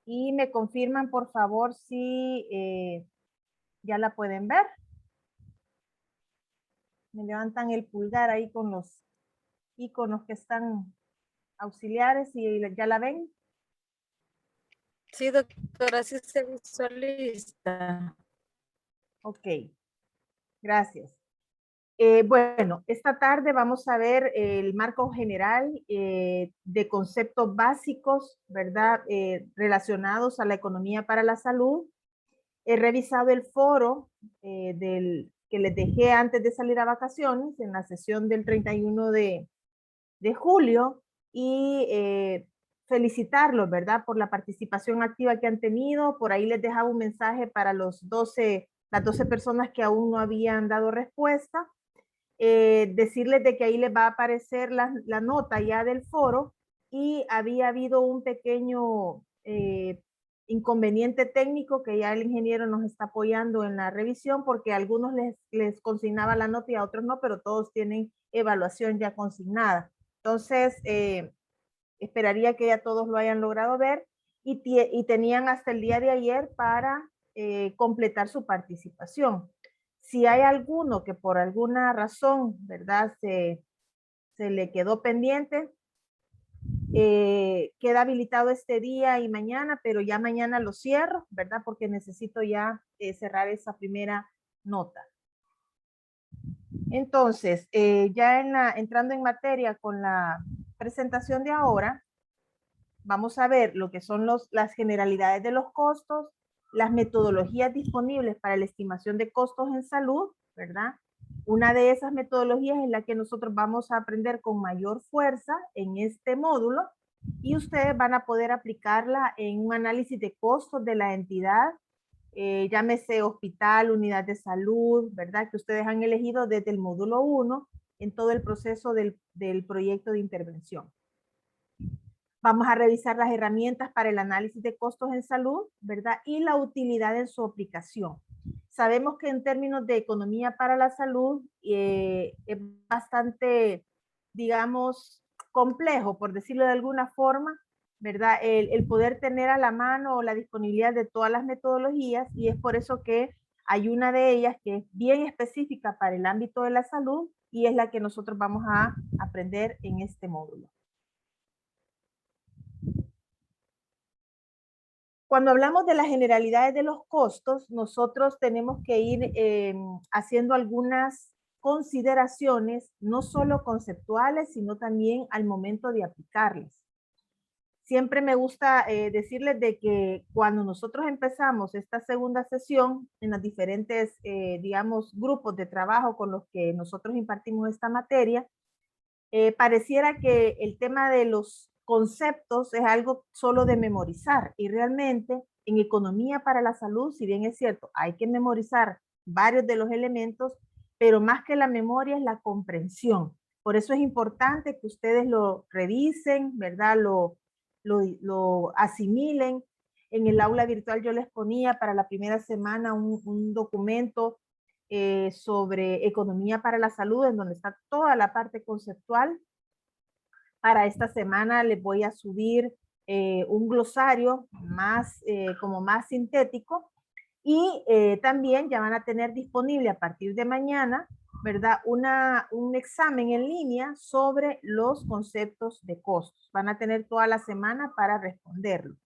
y me confirman por favor si ya la pueden ver. Me levantan el pulgar ahí con los iconos que están auxiliares y ya la ven. Sí, doctora, sí se visualiza. Ok, gracias. Bueno, esta tarde vamos a ver el marco general de conceptos básicos, ¿verdad? Relacionados a la economía para la salud. He revisado el foro que les dejé antes de salir a vacaciones en la sesión del 31 de julio y felicitarlos, ¿verdad? Por la participación activa que han tenido. Por ahí les dejaba un mensaje para las 12 personas que aún no habían dado respuesta. Decirles de que ahí les va a aparecer la nota ya del foro y había habido un pequeño inconveniente técnico que ya el ingeniero nos está apoyando en la revisión porque a algunos les consignaba la nota y a otros no, pero todos tienen evaluación ya consignada. Entonces, esperaría que ya todos lo hayan logrado ver y tenían hasta el día de ayer para completar su participación. Si hay alguno que por alguna razón, ¿verdad? Se le quedó pendiente, queda habilitado este día y mañana, pero ya mañana lo cierro, ¿verdad? Porque necesito ya cerrar esa primera nota. Entonces, ya entrando en materia con la presentación de ahora, vamos a ver lo que son las generalidades de los costos, las metodologías disponibles para la estimación de costos en salud, ¿verdad? Una de esas metodologías es la que nosotros vamos a aprender con mayor fuerza en este módulo y ustedes van a poder aplicarla en un análisis de costos de la entidad, llámese hospital, unidad de salud, ¿verdad? Que ustedes han elegido desde el módulo 1 en todo el proceso del proyecto de intervención. Vamos a revisar las herramientas para el análisis de costos en salud, ¿verdad? Y la utilidad en su aplicación. Sabemos que en términos de economía para la salud es bastante, digamos, complejo, por decirlo de alguna forma, ¿verdad? El poder tener a la mano la disponibilidad de todas las metodologías y es por eso que hay una de ellas que es bien específica para el ámbito de la salud y es la que nosotros vamos a aprender en este módulo. Cuando hablamos de las generalidades de los costos, nosotros tenemos que ir haciendo algunas consideraciones, no solo conceptuales, sino también al momento de aplicarlas. Siempre me gusta decirles de que cuando nosotros empezamos esta segunda sesión en los diferentes, digamos, grupos de trabajo con los que nosotros impartimos esta materia, pareciera que el tema de los conceptos es algo solo de memorizar y realmente en economía para la salud, si bien es cierto, hay que memorizar varios de los elementos, pero más que la memoria es la comprensión. Por eso es importante que ustedes lo revisen, ¿verdad? Lo asimilen. En el aula virtual yo les ponía para la primera semana un documento sobre economía para la salud, en donde está toda la parte conceptual. Para esta semana les voy a subir un glosario como más sintético y también ya van a tener disponible a partir de mañana, ¿verdad? Un examen en línea sobre los conceptos de costos. Van a tener toda la semana para responderlo,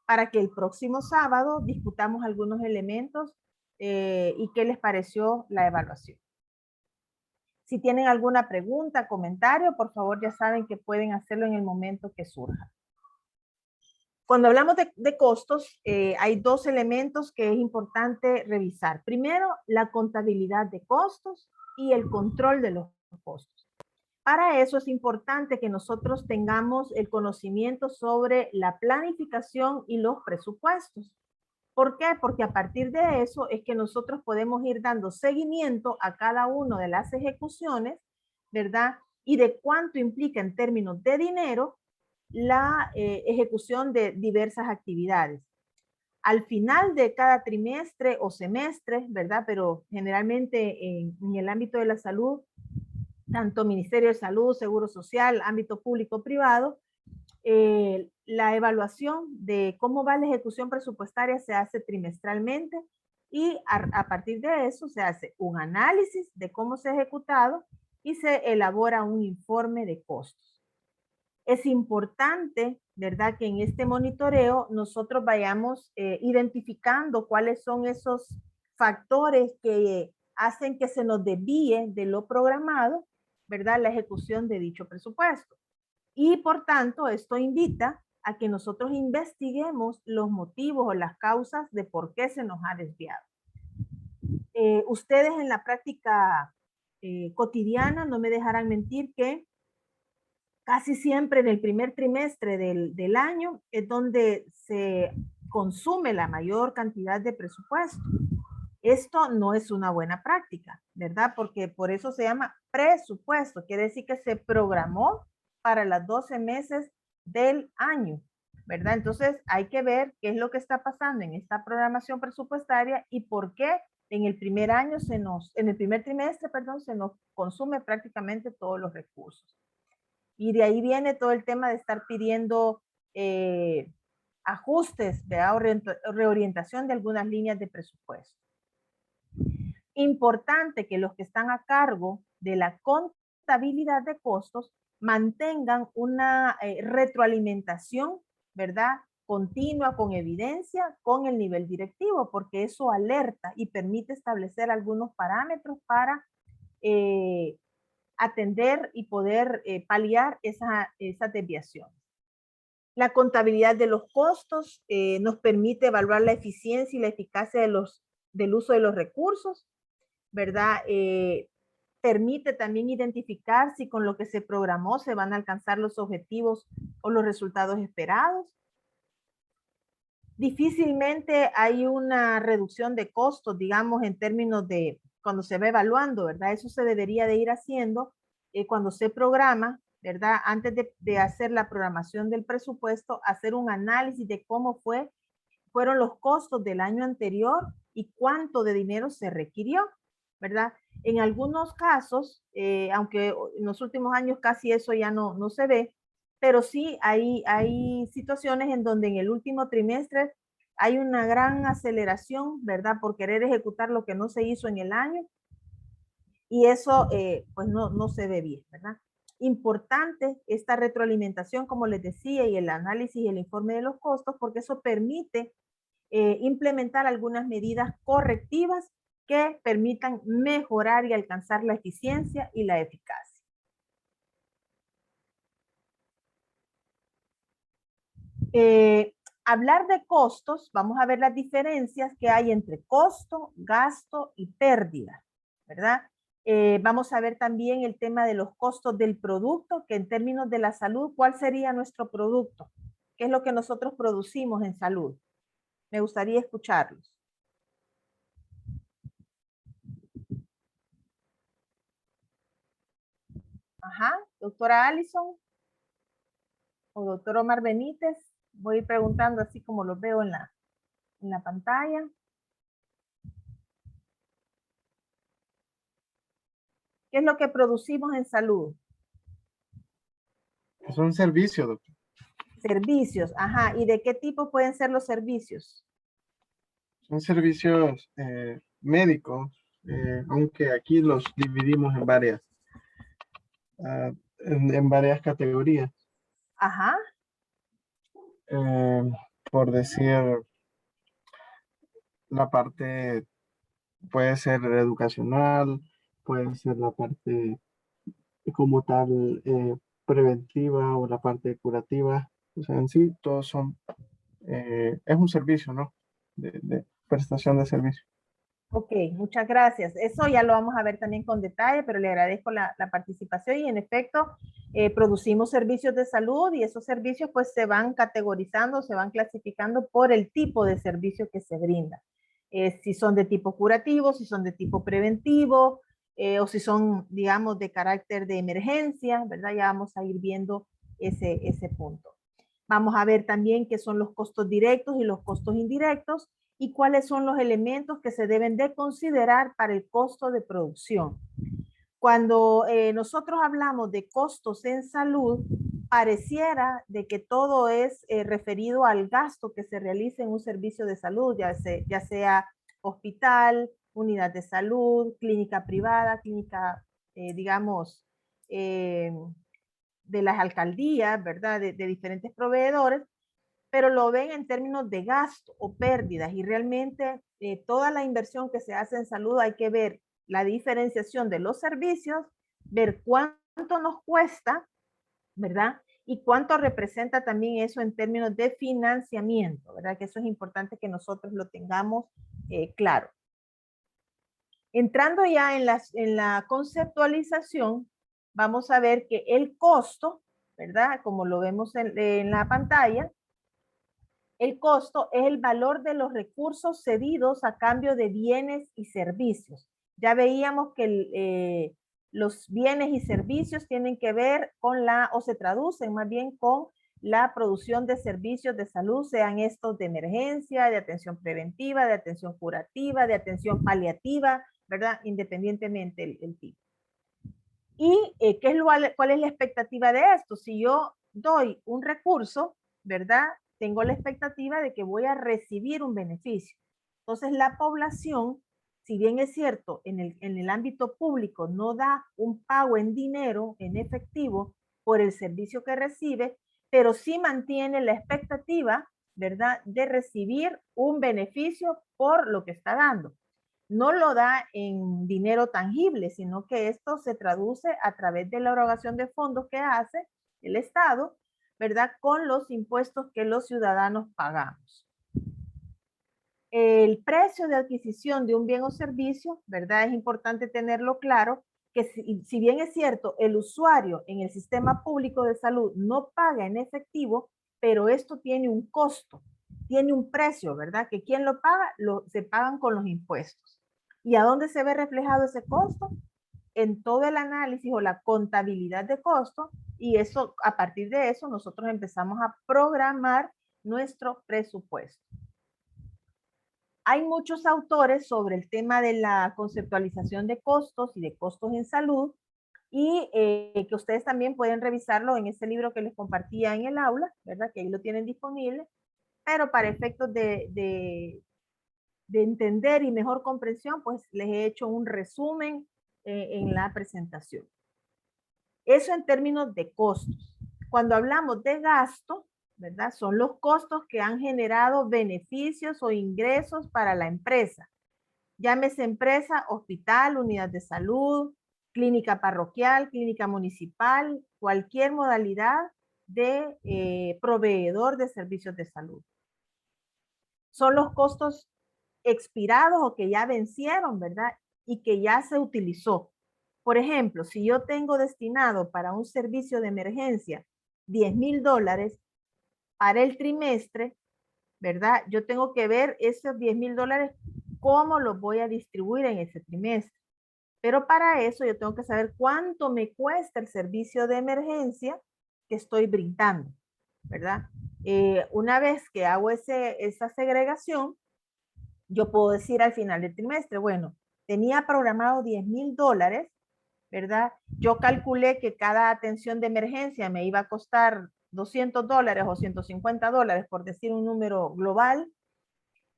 para que el próximo sábado discutamos algunos elementos y qué les pareció la evaluación. Si tienen alguna pregunta, comentario, por favor ya saben que pueden hacerlo en el momento que surja. Cuando hablamos de costos, hay dos elementos que es importante revisar. Primero, la contabilidad de costos y el control de los costos. Para eso es importante que nosotros tengamos el conocimiento sobre la planificación y los presupuestos. ¿Por qué? Porque a partir de eso es que nosotros podemos ir dando seguimiento a cada una de las ejecuciones, ¿verdad? Y de cuánto implica en términos de dinero la ejecución de diversas actividades. Al final de cada trimestre o semestre, ¿verdad? Pero generalmente en el ámbito de la salud, tanto Ministerio de Salud, Seguro Social, ámbito público-privado, La evaluación de cómo va la ejecución presupuestaria se hace trimestralmente y a partir de eso se hace un análisis de cómo se ha ejecutado y se elabora un informe de costos. Es importante, ¿verdad?, que en este monitoreo nosotros vayamos identificando cuáles son esos factores que hacen que se nos desvíe de lo programado, ¿verdad?, la ejecución de dicho presupuesto. Y por tanto, esto invita a que nosotros investiguemos los motivos o las causas de por qué se nos ha desviado. Ustedes en la práctica cotidiana no me dejarán mentir que casi siempre en el primer trimestre del año es donde se consume la mayor cantidad de presupuesto. Esto no es una buena práctica, ¿verdad? Porque por eso se llama presupuesto. Quiere decir que se programó para los 12 meses del año, ¿verdad? Entonces hay que ver qué es lo que está pasando en esta programación presupuestaria y por qué en el primer año en el primer trimestre, perdón, se nos consume prácticamente todos los recursos. Y de ahí viene todo el tema de estar pidiendo ajustes, reorientación de algunas líneas de presupuesto. Importante que los que están a cargo de la contabilidad de costos mantengan una retroalimentación, ¿verdad?, continua, con evidencia, con el nivel directivo, porque eso alerta y permite establecer algunos parámetros para atender y poder paliar esas desviaciones. La contabilidad de los costos nos permite evaluar la eficiencia y la eficacia del uso de los recursos, ¿verdad? Permite también identificar si con lo que se programó se van a alcanzar los objetivos o los resultados esperados. Difícilmente hay una reducción de costos, digamos, en términos de cuando se va evaluando, ¿verdad? Eso se debería de ir haciendo cuando se programa, ¿verdad? Antes de hacer la programación del presupuesto, hacer un análisis de cómo fueron los costos del año anterior y cuánto de dinero se requirió, ¿verdad? En algunos casos, aunque en los últimos años casi eso ya no se ve, pero sí hay situaciones en donde en el último trimestre hay una gran aceleración, ¿verdad?, por querer ejecutar lo que no se hizo en el año y eso pues no se ve bien, ¿verdad? Importante esta retroalimentación, como les decía, y el análisis y el informe de los costos, porque eso permite implementar algunas medidas correctivas que permitan mejorar y alcanzar la eficiencia y la eficacia. Hablar de costos, vamos a ver las diferencias que hay entre costo, gasto y pérdida, ¿verdad? Vamos a ver también el tema de los costos del producto, que en términos de la salud, ¿cuál sería nuestro producto? ¿Qué es lo que nosotros producimos en salud? Me gustaría escucharlos. Ajá, doctora Allison o doctor Omar Benítez. Voy a ir preguntando así como los veo en la pantalla. ¿Qué es lo que producimos en salud? Es un servicio, doctor. Servicios, ajá. ¿Y de qué tipo pueden ser los servicios? Son servicios médicos, aunque aquí los dividimos en varias categorías. Ajá. Por decir, la parte puede ser educacional, puede ser la parte como tal preventiva o la parte curativa. O sea, en sí, todos son, es un servicio, ¿no? De prestación de servicio. Ok, muchas gracias. Eso ya lo vamos a ver también con detalle, pero le agradezco la participación y en efecto producimos servicios de salud y esos servicios pues se van categorizando, se van clasificando por el tipo de servicio que se brinda. Si son de tipo curativo, si son de tipo preventivo o si son, digamos, de carácter de emergencia, ¿verdad? Ya vamos a ir viendo ese punto. Vamos a ver también qué son los costos directos y los costos indirectos y cuáles son los elementos que se deben de considerar para el costo de producción. Cuando nosotros hablamos de costos en salud, pareciera de que todo es referido al gasto que se realiza en un servicio de salud, ya sea hospital, unidad de salud, clínica privada, clínica, digamos, de las alcaldías, ¿verdad? De diferentes proveedores, pero lo ven en términos de gasto o pérdidas, y realmente toda la inversión que se hace en salud hay que ver la diferenciación de los servicios, ver cuánto nos cuesta, ¿verdad? Y cuánto representa también eso en términos de financiamiento, ¿verdad? Que eso es importante que nosotros lo tengamos claro. Entrando ya en la conceptualización, vamos a ver que el costo, ¿verdad? Como lo vemos en la pantalla, el costo es el valor de los recursos cedidos a cambio de bienes y servicios. Ya veíamos que los bienes y servicios tienen que ver con o se traducen más bien con la producción de servicios de salud, sean estos de emergencia, de atención preventiva, de atención curativa, de atención paliativa, ¿verdad? Independientemente el tipo. ¿Y cuál es la expectativa de esto? Si yo doy un recurso, ¿verdad? Tengo la expectativa de que voy a recibir un beneficio. Entonces, la población, si bien es cierto, en el ámbito público no da un pago en dinero, en efectivo, por el servicio que recibe, pero sí mantiene la expectativa, ¿verdad?, de recibir un beneficio por lo que está dando. No lo da en dinero tangible, sino que esto se traduce a través de la erogación de fondos que hace el Estado, ¿verdad?, con los impuestos que los ciudadanos pagamos. El precio de adquisición de un bien o servicio, ¿verdad? Es importante tenerlo claro, que si bien es cierto, el usuario en el sistema público de salud no paga en efectivo, pero esto tiene un costo, tiene un precio, ¿verdad? Que quien lo paga, se pagan con los impuestos. ¿Y a dónde se ve reflejado ese costo? En todo el análisis o la contabilidad de costo, y eso, a partir de eso, nosotros empezamos a programar nuestro presupuesto. Hay muchos autores sobre el tema de la conceptualización de costos y de costos en salud, y que ustedes también pueden revisarlo en ese libro que les compartía en el aula, ¿verdad? Que ahí lo tienen disponible, pero para efectos de entender y mejor comprensión, pues les he hecho un resumen en la presentación. Eso en términos de costos. Cuando hablamos de gasto, ¿verdad? Son los costos que han generado beneficios o ingresos para la empresa. Llámese empresa, hospital, unidad de salud, clínica parroquial, clínica municipal, cualquier modalidad de proveedor de servicios de salud. Son los costos expirados o que ya vencieron, ¿verdad? Y que ya se utilizó. Por ejemplo, si yo tengo destinado para un servicio de emergencia $10,000 para el trimestre, ¿verdad? Yo tengo que ver esos $10,000 cómo los voy a distribuir en ese trimestre. Pero para eso yo tengo que saber cuánto me cuesta el servicio de emergencia que estoy brindando, ¿verdad? Una vez que hago esa segregación, yo puedo decir al final del trimestre, bueno, tenía programado $10,000, ¿verdad? Yo calculé que cada atención de emergencia me iba a costar $200 o $150, por decir un número global,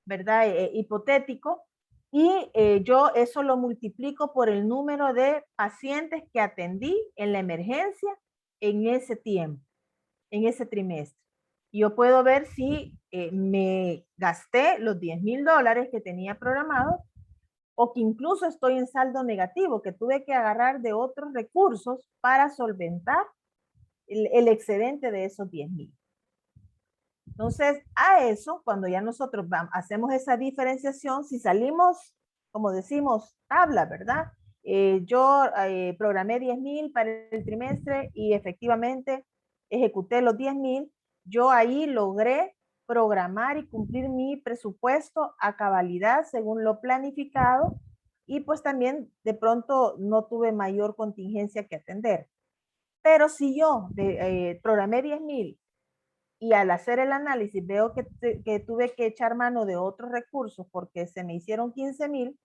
¿verdad? Hipotético. Y yo eso lo multiplico por el número de pacientes que atendí en la emergencia en ese tiempo, en ese trimestre. Y yo puedo ver si me gasté los $10,000 que tenía programado, o que incluso estoy en saldo negativo, que tuve que agarrar de otros recursos para solventar el excedente de esos 10,000. Entonces, a eso, cuando ya nosotros hacemos esa diferenciación, si salimos, como decimos, tabla, ¿verdad? Yo programé 10,000 para el trimestre y efectivamente ejecuté los 10,000. Yo ahí logré programar y cumplir mi presupuesto a cabalidad según lo planificado, y pues también de pronto no tuve mayor contingencia que atender. Pero si yo programé 10,000 y al hacer el análisis veo que tuve que echar mano de otros recursos porque se me hicieron 15,000,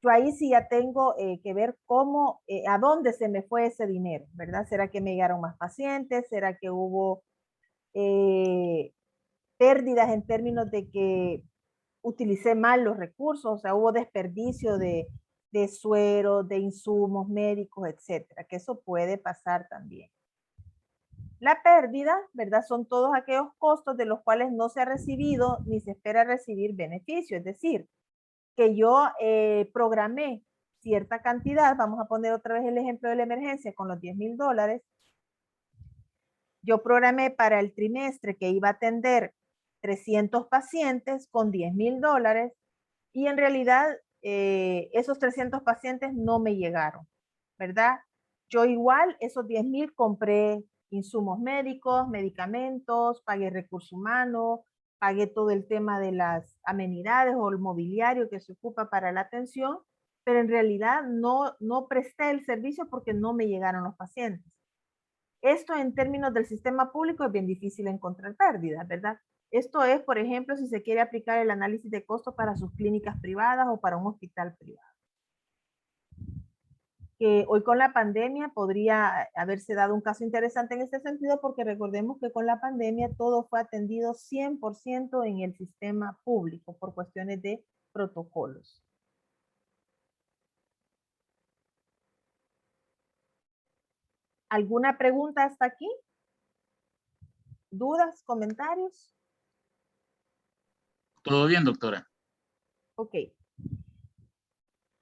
yo ahí sí ya tengo que ver cómo, a dónde se me fue ese dinero, ¿verdad? ¿Será que me llegaron más pacientes? ¿Será que hubo pérdidas en términos de que utilicé mal los recursos? O sea, hubo desperdicio de sueros, de insumos médicos, etcétera, que eso puede pasar también. La pérdida, ¿verdad? Son todos aquellos costos de los cuales no se ha recibido ni se espera recibir beneficio. Es decir, que yo programé cierta cantidad, vamos a poner otra vez el ejemplo de la emergencia con los $10,000. Yo programé para el trimestre que iba a atender 300 pacientes con $10,000 y en realidad esos 300 pacientes no me llegaron, ¿verdad? Yo igual esos 10,000 compré insumos médicos, medicamentos, pagué recursos humanos, pagué todo el tema de las amenidades o el mobiliario que se ocupa para la atención, pero en realidad no presté el servicio porque no me llegaron los pacientes. Esto en términos del sistema público es bien difícil encontrar pérdidas, ¿verdad? Esto es, por ejemplo, si se quiere aplicar el análisis de costo para sus clínicas privadas o para un hospital privado. Que hoy con la pandemia podría haberse dado un caso interesante en este sentido, porque recordemos que con la pandemia todo fue atendido 100% en el sistema público por cuestiones de protocolos. ¿Alguna pregunta hasta aquí? ¿Dudas? ¿Comentarios? Todo bien, doctora. Ok.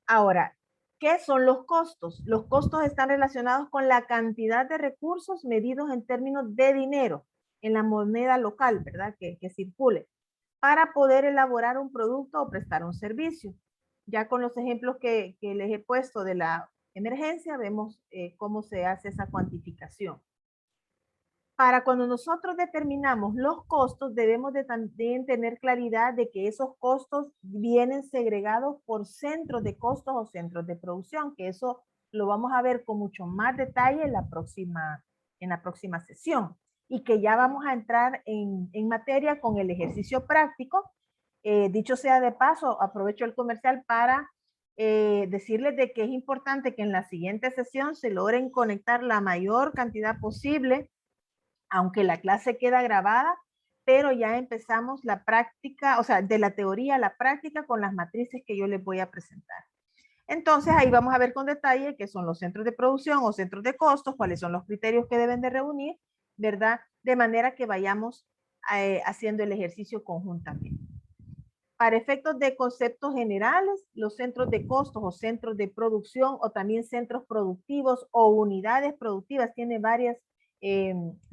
Ahora, ¿qué son los costos? Los costos están relacionados con la cantidad de recursos medidos en términos de dinero en la moneda local, ¿verdad? Que circule para poder elaborar un producto o prestar un servicio. Ya con los ejemplos que les he puesto de la emergencia, vemos cómo se hace esa cuantificación. Para cuando nosotros determinamos los costos, debemos de también tener claridad de que esos costos vienen segregados por centros de costos o centros de producción, que eso lo vamos a ver con mucho más detalle en la próxima sesión, y que ya vamos a entrar en materia con el ejercicio práctico. Dicho sea de paso, aprovecho el comercial para decirles de que es importante que en la siguiente sesión se logren conectar la mayor cantidad posible, aunque la clase queda grabada, pero ya empezamos la práctica, o sea, de la teoría a la práctica con las matrices que yo les voy a presentar. Entonces ahí vamos a ver con detalle qué son los centros de producción o centros de costos, cuáles son los criterios que deben de reunir, ¿verdad? De manera que vayamos haciendo el ejercicio conjuntamente. Para efectos de conceptos generales, los centros de costos o centros de producción o también centros productivos o unidades productivas, tiene varias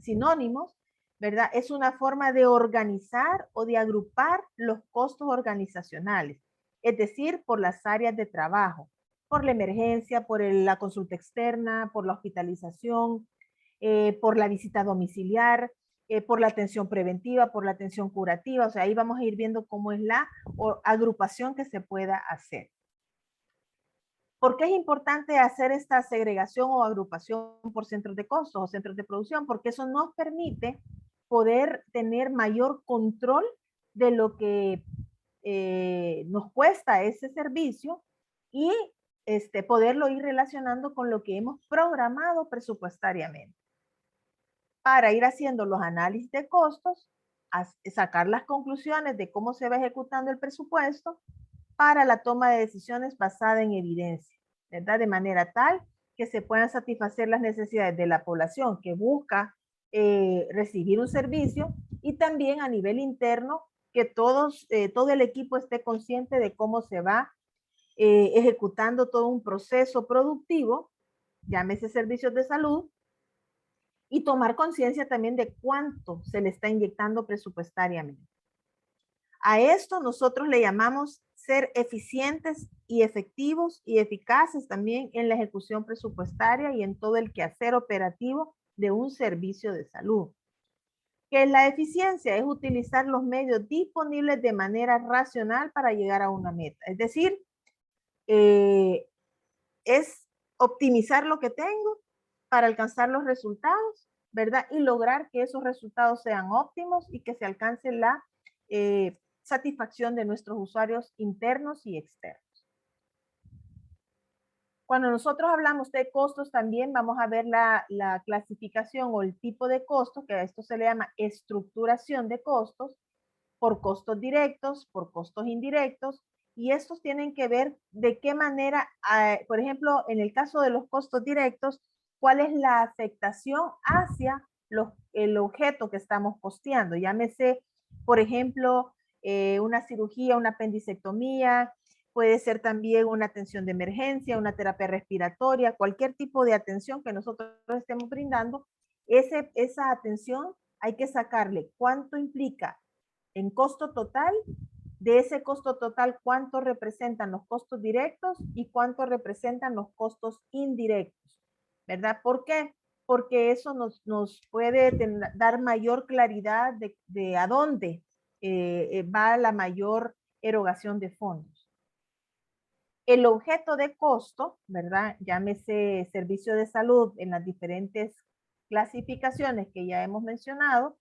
sinónimos, ¿verdad? Es una forma de organizar o de agrupar los costos organizacionales, es decir, por las áreas de trabajo, por la emergencia, por la consulta externa, por la hospitalización, por la visita domiciliar, por la atención preventiva, por la atención curativa. O sea, ahí vamos a ir viendo cómo es la agrupación que se pueda hacer. ¿Por qué es importante hacer esta segregación o agrupación por centros de costos o centros de producción? Porque eso nos permite poder tener mayor control de lo que nos cuesta ese servicio y poderlo ir relacionando con lo que hemos programado presupuestariamente, para ir haciendo los análisis de costos, sacar las conclusiones de cómo se va ejecutando el presupuesto para la toma de decisiones basada en evidencia, ¿verdad? De manera tal que se puedan satisfacer las necesidades de la población que busca recibir un servicio, y también a nivel interno que todo el equipo esté consciente de cómo se va ejecutando todo un proceso productivo, llámese servicios de salud, y tomar conciencia también de cuánto se le está inyectando presupuestariamente. A esto nosotros le llamamos ser eficientes y efectivos y eficaces también en la ejecución presupuestaria y en todo el quehacer operativo de un servicio de salud. Que la eficiencia es utilizar los medios disponibles de manera racional para llegar a una meta. Es decir, es optimizar lo que tengo para alcanzar los resultados, ¿verdad? Y lograr que esos resultados sean óptimos y que se alcance la satisfacción de nuestros usuarios internos y externos. Cuando nosotros hablamos de costos, también vamos a ver la clasificación o el tipo de costos, que a esto se le llama estructuración de costos, por costos directos, por costos indirectos, y estos tienen que ver de qué manera, por ejemplo, en el caso de los costos directos, cuál es la afectación hacia el objeto que estamos costeando. Llámese, por ejemplo, una cirugía, una apendicectomía, puede ser también una atención de emergencia, una terapia respiratoria, cualquier tipo de atención que nosotros estemos brindando, esa atención hay que sacarle cuánto implica en costo total, de ese costo total cuánto representan los costos directos y cuánto representan los costos indirectos, ¿verdad? ¿Por qué? Porque eso nos puede dar mayor claridad de a dónde va la mayor erogación de fondos. El objeto de costo, ¿verdad? Llámese servicio de salud en las diferentes clasificaciones que ya hemos mencionado,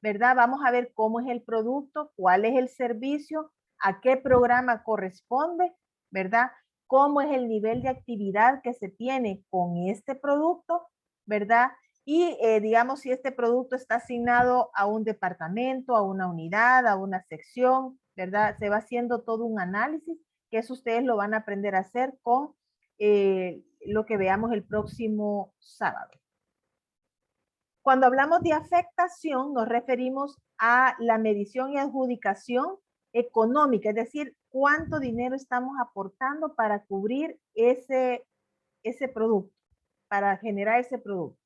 ¿verdad? Vamos a ver cómo es el producto, cuál es el servicio, a qué programa corresponde, ¿verdad? Cómo es el nivel de actividad que se tiene con este producto, ¿verdad? Y digamos si este producto está asignado a un departamento, a una unidad, a una sección, ¿verdad? Se va haciendo todo un análisis, que eso ustedes lo van a aprender a hacer con lo que veamos el próximo sábado. Cuando hablamos de afectación, nos referimos a la medición y adjudicación económica, es decir, cuánto dinero estamos aportando para cubrir ese producto, para generar ese producto.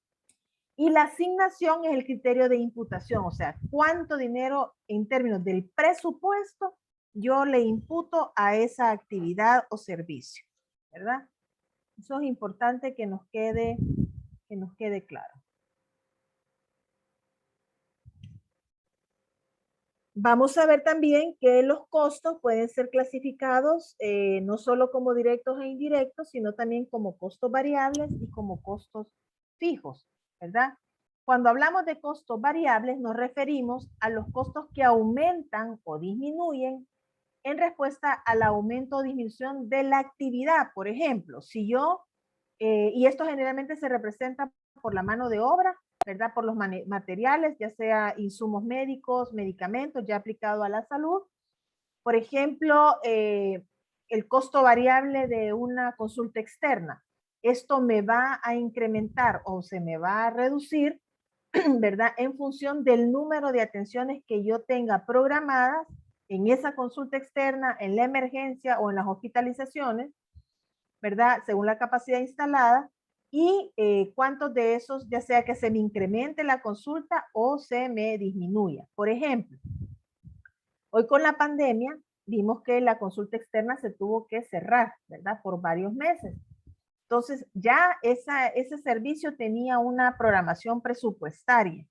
Y la asignación es el criterio de imputación, o sea, cuánto dinero en términos del presupuesto yo le imputo a esa actividad o servicio, ¿verdad? Eso es importante que nos quede claro. Vamos a ver también que los costos pueden ser clasificados no solo como directos e indirectos, sino también como costos variables y como costos fijos, ¿verdad? Cuando hablamos de costos variables, nos referimos a los costos que aumentan o disminuyen en respuesta al aumento o disminución de la actividad. Por ejemplo, si yo, y esto generalmente se representa por la mano de obra, ¿verdad? Por los materiales, ya sea insumos médicos, medicamentos ya aplicado a la salud. Por ejemplo, el costo variable de una consulta externa. Esto me va a incrementar o se me va a reducir, ¿verdad? En función del número de atenciones que yo tenga programadas en esa consulta externa, en la emergencia o en las hospitalizaciones, ¿verdad? Según la capacidad instalada, y cuántos de esos, ya sea que se me incremente la consulta o se me disminuya. Por ejemplo, hoy con la pandemia vimos que la consulta externa se tuvo que cerrar, ¿verdad? Por varios meses. Entonces ya ese servicio tenía una programación presupuestaria.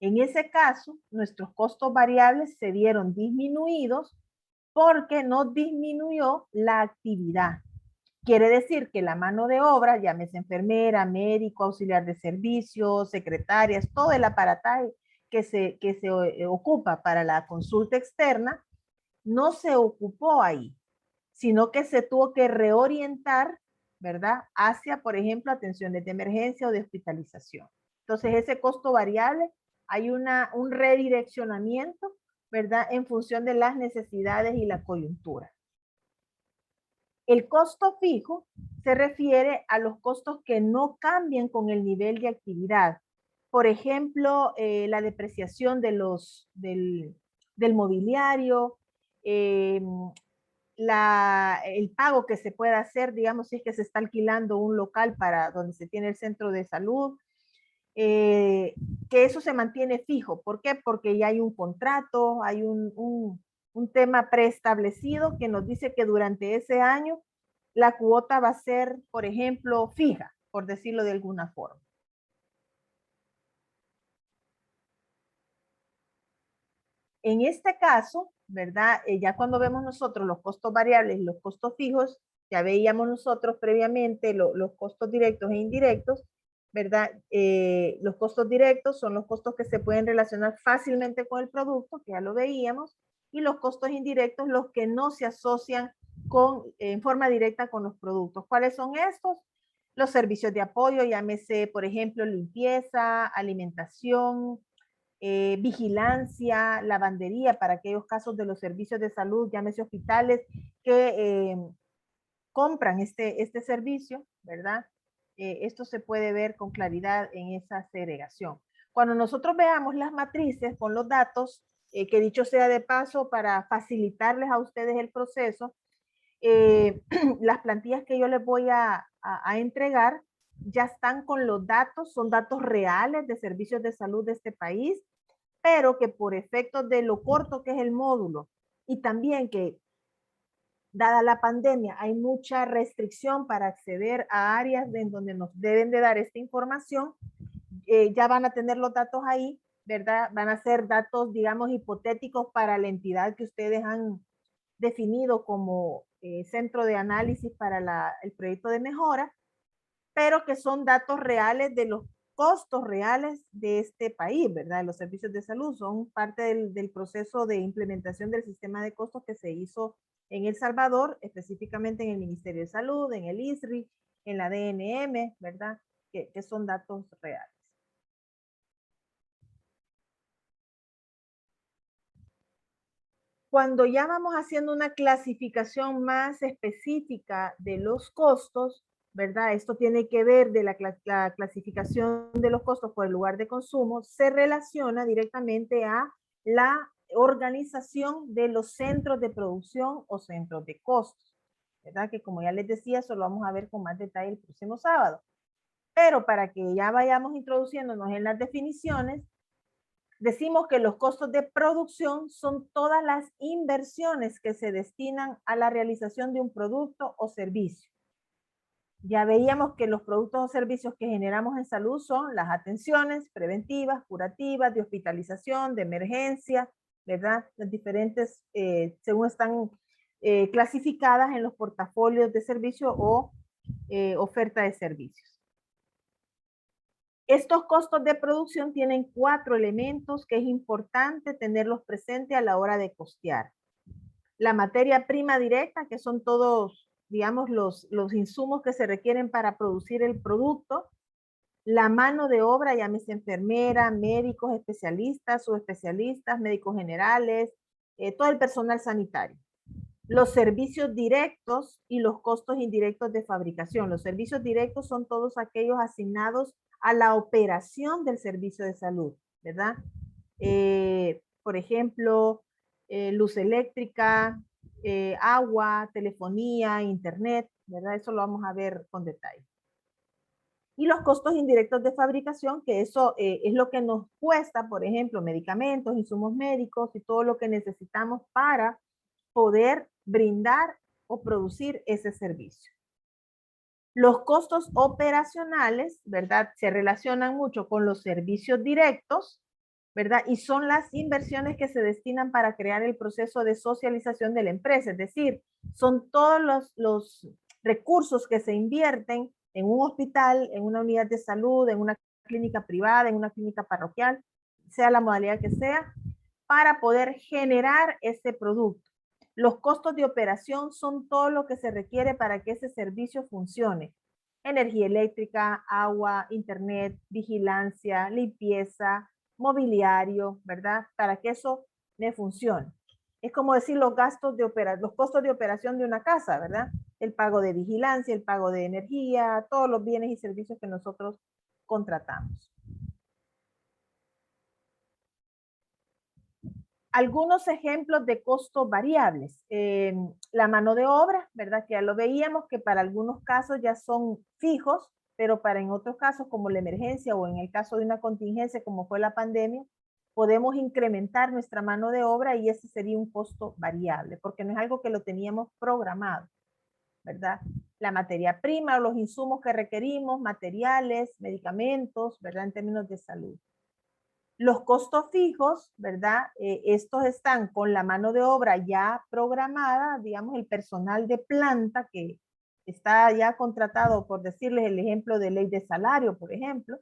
En ese caso, nuestros costos variables se vieron disminuidos porque no disminuyó la actividad. Quiere decir que la mano de obra, llámese enfermera, médico, auxiliar de servicios, secretarias, todo el aparataje que se ocupa para la consulta externa, no se ocupó ahí, sino que se tuvo que reorientar, ¿verdad? Hacia, por ejemplo, atenciones de emergencia o de hospitalización. Entonces, ese costo variable, hay un redireccionamiento, ¿verdad? En función de las necesidades y la coyuntura. El costo fijo se refiere a los costos que no cambian con el nivel de actividad. Por ejemplo, la depreciación del mobiliario, el pago que se pueda hacer, digamos, si es que se está alquilando un local para donde se tiene el centro de salud, que eso se mantiene fijo. ¿Por qué? Porque ya hay un contrato, hay un tema preestablecido que nos dice que durante ese año la cuota va a ser, por ejemplo, fija, por decirlo de alguna forma. En este caso, ¿verdad? Ya cuando vemos nosotros los costos variables y los costos fijos, ya veíamos nosotros previamente los costos directos e indirectos, ¿verdad? Los costos directos son los costos que se pueden relacionar fácilmente con el producto, que ya lo veíamos, y los costos indirectos, los que no se asocian en forma directa con los productos. ¿Cuáles son estos? Los servicios de apoyo, llámese, por ejemplo, limpieza, alimentación, vigilancia, lavandería, para aquellos casos de los servicios de salud, llámese hospitales, que compran este servicio, ¿verdad? Esto se puede ver con claridad en esa segregación. Cuando nosotros veamos las matrices con los datos, que dicho sea de paso, para facilitarles a ustedes el proceso, las plantillas que yo les voy a entregar ya están con los datos, son datos reales de servicios de salud de este país, pero que por efectos de lo corto que es el módulo y también que dada la pandemia hay mucha restricción para acceder a áreas en donde nos deben de dar esta información, ya van a tener los datos ahí, ¿verdad? Van a ser datos, digamos, hipotéticos para la entidad que ustedes han definido como centro de análisis para el proyecto de mejora, pero que son datos reales de los costos reales de este país, ¿verdad? Los servicios de salud son parte del proceso de implementación del sistema de costos que se hizo en El Salvador, específicamente en el Ministerio de Salud, en el ISRI, en la DNM, ¿verdad? Que son datos reales. Cuando ya vamos haciendo una clasificación más específica de los costos, ¿verdad? Esto tiene que ver de la clasificación de los costos por el lugar de consumo, se relaciona directamente a la organización de los centros de producción o centros de costos, ¿verdad? Que como ya les decía, eso lo vamos a ver con más detalle el próximo sábado. Pero para que ya vayamos introduciéndonos en las definiciones, decimos que los costos de producción son todas las inversiones que se destinan a la realización de un producto o servicio. Ya veíamos que los productos o servicios que generamos en salud son las atenciones preventivas, curativas, de hospitalización, de emergencia, ¿verdad? Las diferentes, según están clasificadas en los portafolios de servicio o oferta de servicios. Estos costos de producción tienen 4 elementos que es importante tenerlos presentes a la hora de costear. La materia prima directa, que son todos, digamos, los insumos que se requieren para producir el producto. La mano de obra, llámese enfermera, médicos, especialistas, subespecialistas, médicos generales, todo el personal sanitario. Los servicios directos y los costos indirectos de fabricación. Los servicios directos son todos aquellos asignados a la operación del servicio de salud, ¿verdad? Por ejemplo, luz eléctrica, agua, telefonía, internet, ¿verdad? Eso lo vamos a ver con detalle. Y los costos indirectos de fabricación, que eso es lo que nos cuesta, por ejemplo, medicamentos, insumos médicos y todo lo que necesitamos para poder brindar o producir ese servicio. Los costos operacionales, ¿verdad? Se relacionan mucho con los servicios directos, ¿verdad? Y son las inversiones que se destinan para crear el proceso de socialización de la empresa, es decir, son todos los recursos que se invierten en un hospital, en una unidad de salud, en una clínica privada, en una clínica parroquial, sea la modalidad que sea, para poder generar ese producto. Los costos de operación son todo lo que se requiere para que ese servicio funcione. Energía eléctrica, agua, internet, vigilancia, limpieza, mobiliario, ¿verdad? Para que eso me funcione. Es como decir los gastos de los costos de operación de una casa, ¿verdad? El pago de vigilancia, el pago de energía, todos los bienes y servicios que nosotros contratamos. Algunos ejemplos de costos variables. La mano de obra, ¿verdad? Que ya lo veíamos, que para algunos casos ya son fijos, pero para en otros casos como la emergencia o en el caso de una contingencia como fue la pandemia, podemos incrementar nuestra mano de obra y ese sería un costo variable, porque no es algo que lo teníamos programado, ¿verdad? La materia prima, los insumos que requerimos, materiales, medicamentos, ¿verdad? En términos de salud. Los costos fijos, ¿verdad? Estos están con la mano de obra ya programada, digamos, el personal de planta que está ya contratado, por decirles el ejemplo de ley de salario, por ejemplo,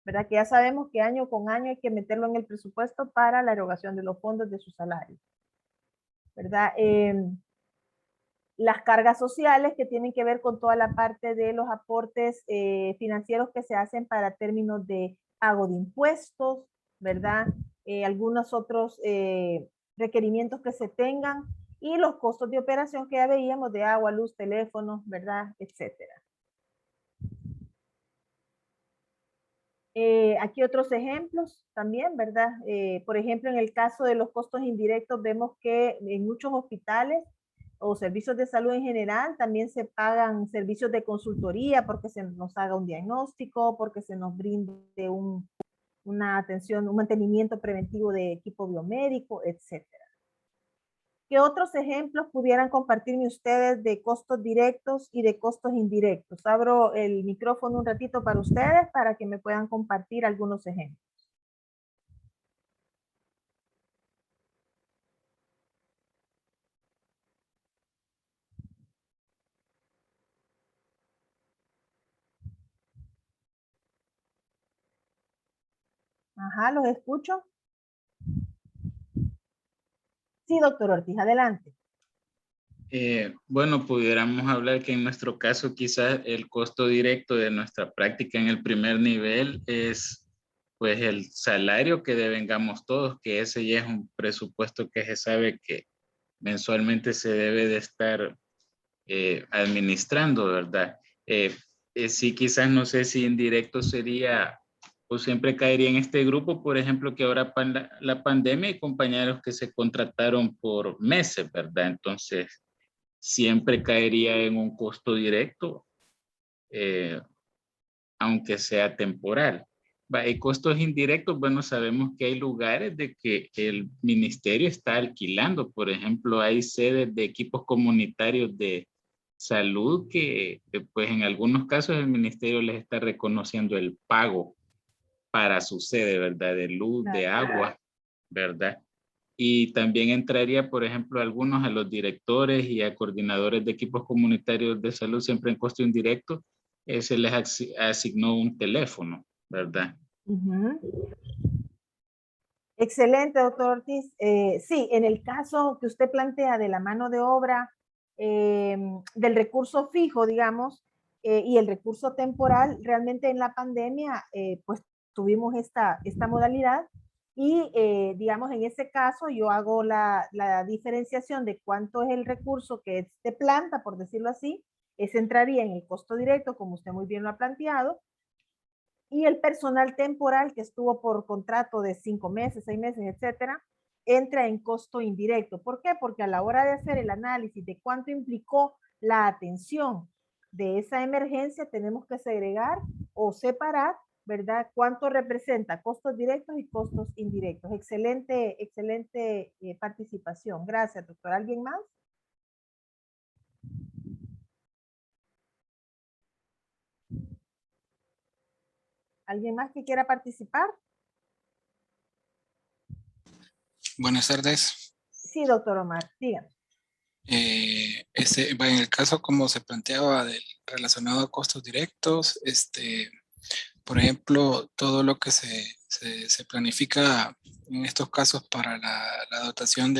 ¿verdad? Que ya sabemos que año con año hay que meterlo en el presupuesto para la erogación de los fondos de su salario, ¿verdad? Las cargas sociales que tienen que ver con toda la parte de los aportes financieros que se hacen para términos de pago de impuestos, ¿verdad? Algunos otros requerimientos que se tengan y los costos de operación que ya veíamos de agua, luz, teléfono, ¿verdad? Etcétera. Aquí otros ejemplos también, ¿verdad? Por ejemplo, en el caso de los costos indirectos, vemos que en muchos hospitales o servicios de salud en general también se pagan servicios de consultoría porque se nos haga un diagnóstico, porque se nos brinde una atención, un mantenimiento preventivo de equipo biomédico, etcétera. ¿Qué otros ejemplos pudieran compartirme ustedes de costos directos y de costos indirectos? Abro el micrófono un ratito para ustedes para que me puedan compartir algunos ejemplos. Ajá, los escucho. Sí, doctor Ortiz, adelante. Bueno, pudiéramos hablar que en nuestro caso quizás el costo directo de nuestra práctica en el primer nivel es pues el salario que devengamos todos, que ese ya es un presupuesto que se sabe que mensualmente se debe de estar administrando, ¿verdad? Sí, quizás no sé si indirecto sería o siempre caería en este grupo, por ejemplo, que ahora la pandemia hay compañeros que se contrataron por meses, ¿verdad? Entonces, siempre caería en un costo directo, aunque sea temporal. Hay costos indirectos, bueno, sabemos que hay lugares de que el ministerio está alquilando, por ejemplo, hay sedes de equipos comunitarios de salud que pues en algunos casos el ministerio les está reconociendo el pago para su sede, ¿verdad? De luz, de agua, ¿verdad? Y también entraría, por ejemplo, algunos a los directores y a coordinadores de equipos comunitarios de salud, siempre en costo indirecto, se les asignó un teléfono, ¿verdad? Excelente, doctor Ortiz. Sí, en el caso que usted plantea de la mano de obra, del recurso fijo, digamos, y el recurso temporal, realmente en la pandemia, pues tuvimos esta modalidad y, digamos, en ese caso yo hago la diferenciación de cuánto es el recurso que es de planta, por decirlo así, ese entraría en el costo directo, como usted muy bien lo ha planteado, y el personal temporal que estuvo por contrato de 5 meses, 6 meses, etcétera, entra en costo indirecto. ¿Por qué? Porque a la hora de hacer el análisis de cuánto implicó la atención de esa emergencia, tenemos que segregar o separar, ¿verdad? Cuánto representa costos directos y costos indirectos. Excelente, excelente participación. Gracias, doctor. ¿Alguien más? ¿Alguien más que quiera participar? Buenas tardes. Sí, doctor Omar, dígame. En el caso como se planteaba relacionado a costos directos, por ejemplo, todo lo que se planifica en estos casos para la dotación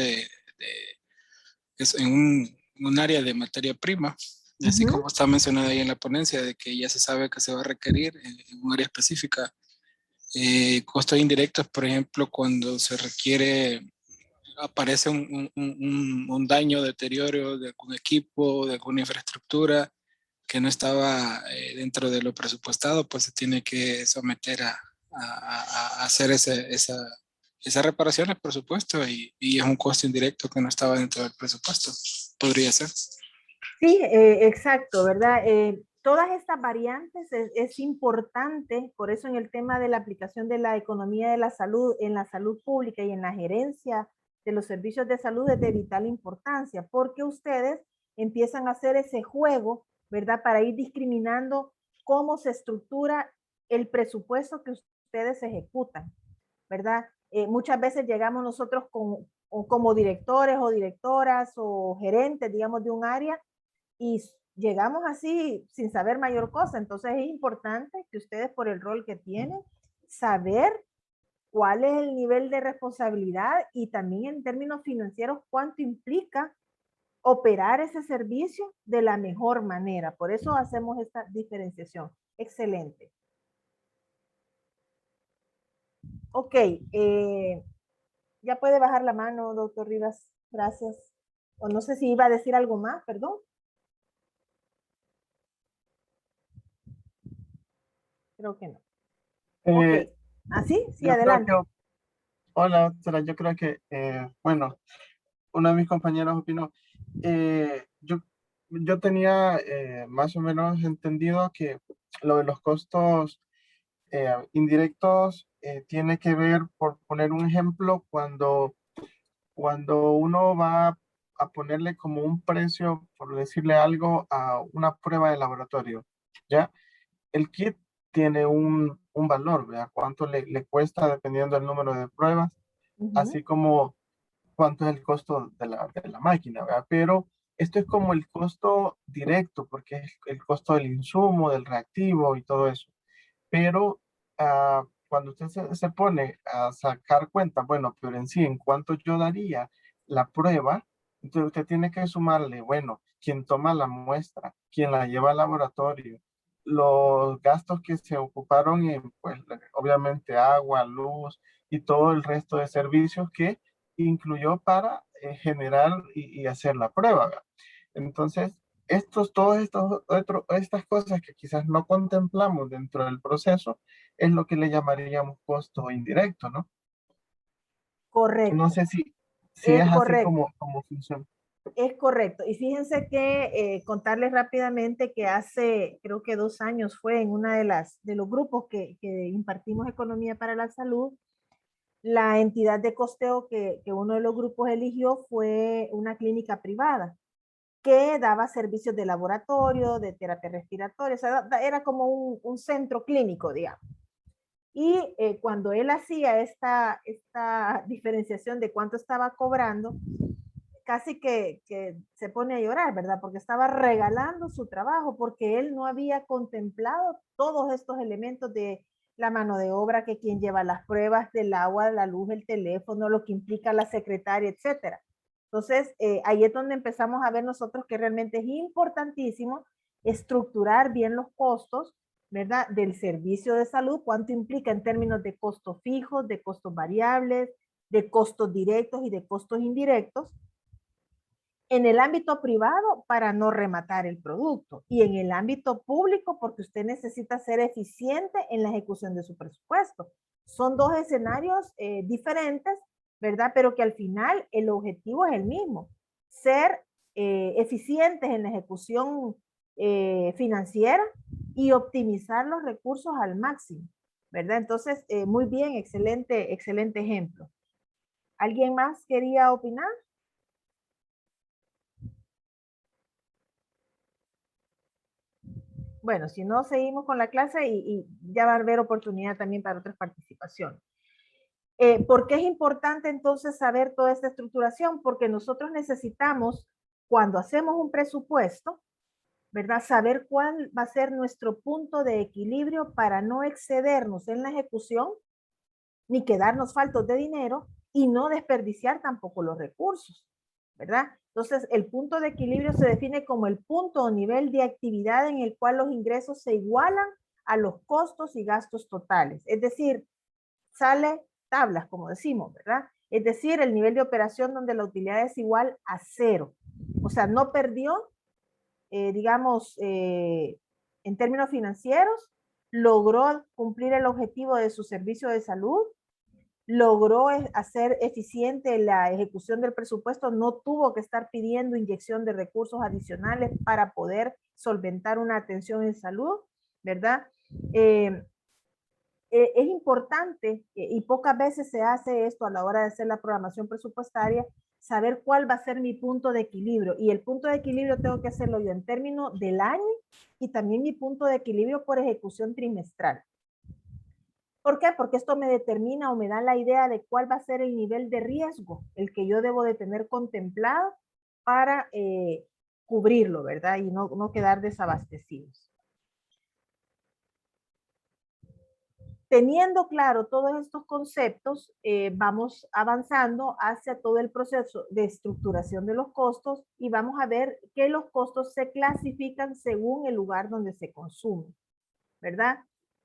en un área de materia prima, así como está mencionado ahí en la ponencia, de que ya se sabe que se va a requerir en un área específica. Costos indirectos, por ejemplo, cuando se requiere, aparece un daño, deterioro de algún equipo, de alguna infraestructura que no estaba dentro de lo presupuestado, pues se tiene que someter a hacer esas reparaciones, por supuesto, y es un costo indirecto que no estaba dentro del presupuesto. Podría ser. Sí, exacto, ¿verdad? Todas estas variantes es importante, por eso en el tema de la aplicación de la economía de la salud, en la salud pública y en la gerencia de los servicios de salud es de vital importancia, porque ustedes empiezan a hacer ese juego, ¿verdad? Para ir discriminando cómo se estructura el presupuesto que ustedes ejecutan, ¿verdad? Muchas veces llegamos nosotros como directores o directoras o gerentes, digamos, de un área, y llegamos así sin saber mayor cosa. Entonces es importante que ustedes, por el rol que tienen, saber cuál es el nivel de responsabilidad y también en términos financieros cuánto implica operar ese servicio de la mejor manera. Por eso hacemos esta diferenciación. Excelente. Ok, ya puede bajar la mano, doctor Rivas. Gracias. O no sé si iba a decir algo más, perdón. Creo que no. Ok. ¿Así? Sí, Yo creo adelante. que, hola, doctora, yo creo que, bueno, uno de mis compañeros opinó, yo tenía más o menos entendido que lo de los costos indirectos tiene que ver, por poner un ejemplo, cuando uno va a ponerle como un precio, por decirle algo, a una prueba de laboratorio, ¿ya? El kit tiene un valor, ¿verdad? Cuánto le cuesta dependiendo del número de pruebas, así como cuánto es el costo de la máquina, ¿verdad? Pero esto es como el costo directo, porque es el costo del insumo, del reactivo y todo eso. Pero cuando usted se pone a sacar cuenta, bueno, pero en sí, en cuánto yo daría la prueba, entonces usted tiene que sumarle, bueno, quién toma la muestra, quién la lleva al laboratorio, los gastos que se ocuparon en, pues, obviamente agua, luz y todo el resto de servicios que incluyó para generar y hacer la prueba, ¿verdad? Entonces, estas cosas que quizás no contemplamos dentro del proceso, es lo que le llamaríamos costo indirecto, ¿no? No Correcto. sé si Es es así correcto. como funciona. Es correcto. Y fíjense que contarles rápidamente que hace, creo que 2 años fue en una de los grupos que impartimos Economía para la Salud, la entidad de costeo que uno de los grupos eligió fue una clínica privada que daba servicios de laboratorio, de terapia respiratoria, o sea, era como un centro clínico, digamos. Y cuando él hacía esta diferenciación de cuánto estaba cobrando, casi que se pone a llorar, ¿verdad? Porque estaba regalando su trabajo, porque él no había contemplado todos estos elementos de la mano de obra, que quien lleva las pruebas del agua, la luz, el teléfono, lo que implica la secretaria, etcétera. Entonces, ahí es donde empezamos a ver nosotros que realmente es importantísimo estructurar bien los costos, ¿verdad? Del servicio de salud, cuánto implica en términos de costos fijos, de costos variables, de costos directos y de costos indirectos, en el ámbito privado para no rematar el producto y en el ámbito público porque usted necesita ser eficiente en la ejecución de su presupuesto. Son dos escenarios diferentes, ¿verdad? Pero que al final el objetivo es el mismo, ser eficientes en la ejecución financiera y optimizar los recursos al máximo, ¿verdad? Entonces, muy bien, excelente, excelente ejemplo. ¿Alguien más quería opinar? Bueno, si no, seguimos con la clase y ya va a haber oportunidad también para otras participaciones. ¿Por qué es importante entonces saber toda esta estructuración? Porque nosotros necesitamos, cuando hacemos un presupuesto, ¿verdad? Saber cuál va a ser nuestro punto de equilibrio para no excedernos en la ejecución, ni quedarnos faltos de dinero y no desperdiciar tampoco los recursos, ¿verdad? Entonces, el punto de equilibrio se define como el punto o nivel de actividad en el cual los ingresos se igualan a los costos y gastos totales. Es decir, sale tablas, como decimos, ¿verdad? Es decir, el nivel de operación donde la utilidad es igual a 0. O sea, no perdió, digamos, en términos financieros, logró cumplir el objetivo de su servicio de salud, logró hacer eficiente la ejecución del presupuesto, no tuvo que estar pidiendo inyección de recursos adicionales para poder solventar una atención en salud, ¿verdad? Es importante, y pocas veces se hace esto a la hora de hacer la programación presupuestaria, saber cuál va a ser mi punto de equilibrio. Y el punto de equilibrio tengo que hacerlo yo en términos del año y también mi punto de equilibrio por ejecución trimestral. ¿Por qué? Porque esto me determina o me da la idea de cuál va a ser el nivel de riesgo, el que yo debo de tener contemplado para cubrirlo, ¿verdad? Y no quedar desabastecidos. Teniendo claro todos estos conceptos, vamos avanzando hacia todo el proceso de estructuración de los costos y vamos a ver que los costos se clasifican según el lugar donde se consume, ¿verdad?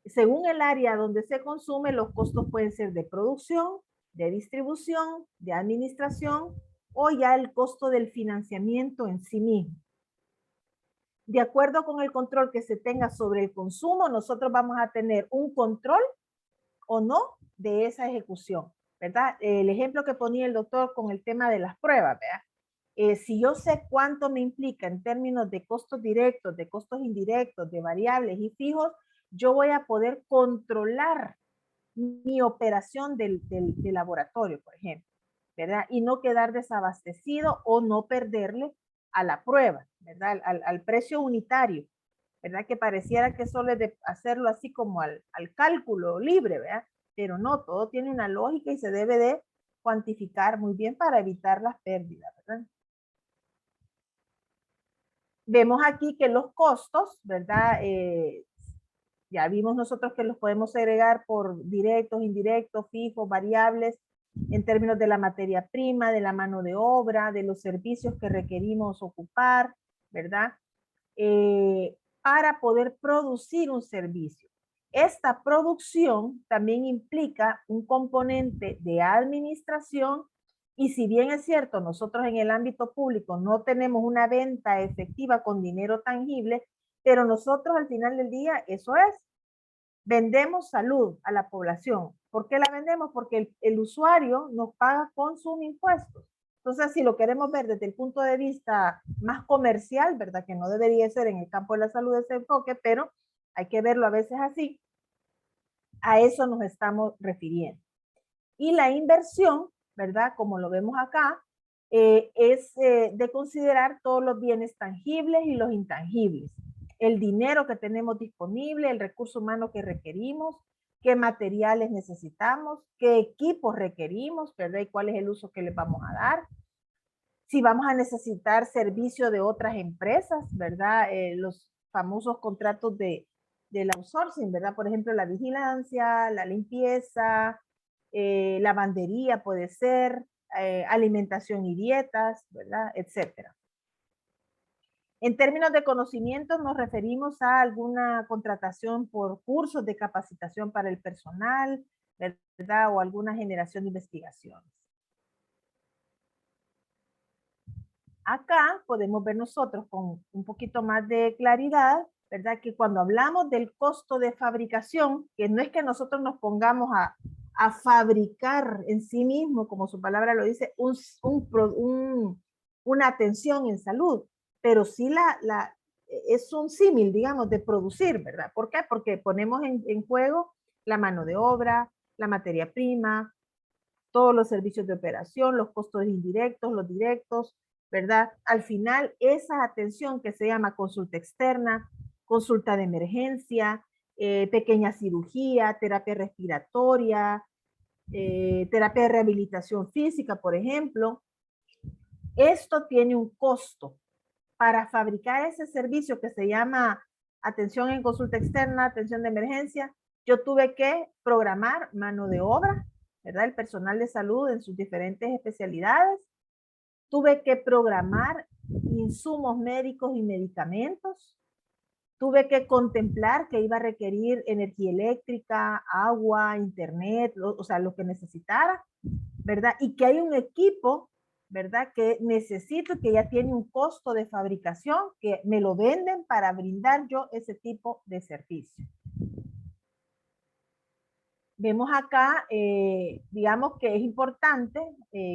Según el área donde se consume, los costos pueden ser de producción, de distribución, de administración o ya el costo del financiamiento en sí mismo. De acuerdo con el control que se tenga sobre el consumo, nosotros vamos a tener un control o no de esa ejecución, ¿verdad? El ejemplo que ponía el doctor con el tema de las pruebas, ¿verdad? Si yo sé cuánto me implica en términos de costos directos, de costos indirectos, de variables y fijos, yo voy a poder controlar mi operación del laboratorio, por ejemplo, ¿verdad? Y no quedar desabastecido o no perderle a la prueba, ¿verdad? Al precio unitario, ¿verdad? Que pareciera que solo es de hacerlo así como al cálculo libre, ¿verdad? Pero no, todo tiene una lógica y se debe de cuantificar muy bien para evitar las pérdidas, ¿verdad? Vemos aquí que los costos, ¿verdad? Ya vimos nosotros que los podemos segregar por directos, indirectos, fijos, variables, en términos de la materia prima, de la mano de obra, de los servicios que requerimos ocupar, ¿verdad? Para poder producir un servicio. Esta producción también implica un componente de administración y si bien es cierto, nosotros en el ámbito público no tenemos una venta efectiva con dinero tangible, pero nosotros al final del día, eso es, vendemos salud a la población. ¿Por qué la vendemos? Porque el usuario nos paga con sus impuestos. Entonces, si lo queremos ver desde el punto de vista más comercial, ¿verdad? Que no debería ser en el campo de la salud ese enfoque, pero hay que verlo a veces así. A eso nos estamos refiriendo. Y la inversión, ¿verdad? Como lo vemos acá, es de considerar todos los bienes tangibles y los intangibles. El dinero que tenemos disponible, el recurso humano que requerimos, qué materiales necesitamos, qué equipos requerimos, ¿verdad? Y cuál es el uso que les vamos a dar. Si vamos a necesitar servicio de otras empresas, ¿verdad? Los famosos contratos del outsourcing, ¿verdad? Por ejemplo, la vigilancia, la limpieza, lavandería puede ser, alimentación y dietas, ¿verdad? Etcétera. En términos de conocimientos nos referimos a alguna contratación por cursos de capacitación para el personal, ¿verdad? O alguna generación de investigaciones. Acá podemos ver nosotros con un poquito más de claridad, ¿verdad? Que cuando hablamos del costo de fabricación, que no es que nosotros nos pongamos a fabricar en sí mismo, como su palabra lo dice, una atención en salud, pero sí es un símil, digamos, de producir, ¿verdad? ¿Por qué? Porque ponemos en juego la mano de obra, la materia prima, todos los servicios de operación, los costos indirectos, los directos, ¿verdad? Al final, esa atención que se llama consulta externa, consulta de emergencia, pequeña cirugía, terapia respiratoria, terapia de rehabilitación física, por ejemplo, esto tiene un costo. Para fabricar ese servicio que se llama atención en consulta externa, atención de emergencia, yo tuve que programar mano de obra, ¿verdad? El personal de salud en sus diferentes especialidades. Tuve que programar insumos médicos y medicamentos. Tuve que contemplar que iba a requerir energía eléctrica, agua, internet, o sea, lo que necesitara, ¿verdad? Y que hay un equipo, ¿verdad? Que necesito y que ya tiene un costo de fabricación, que me lo venden para brindar yo ese tipo de servicio. Vemos acá, digamos que es importante,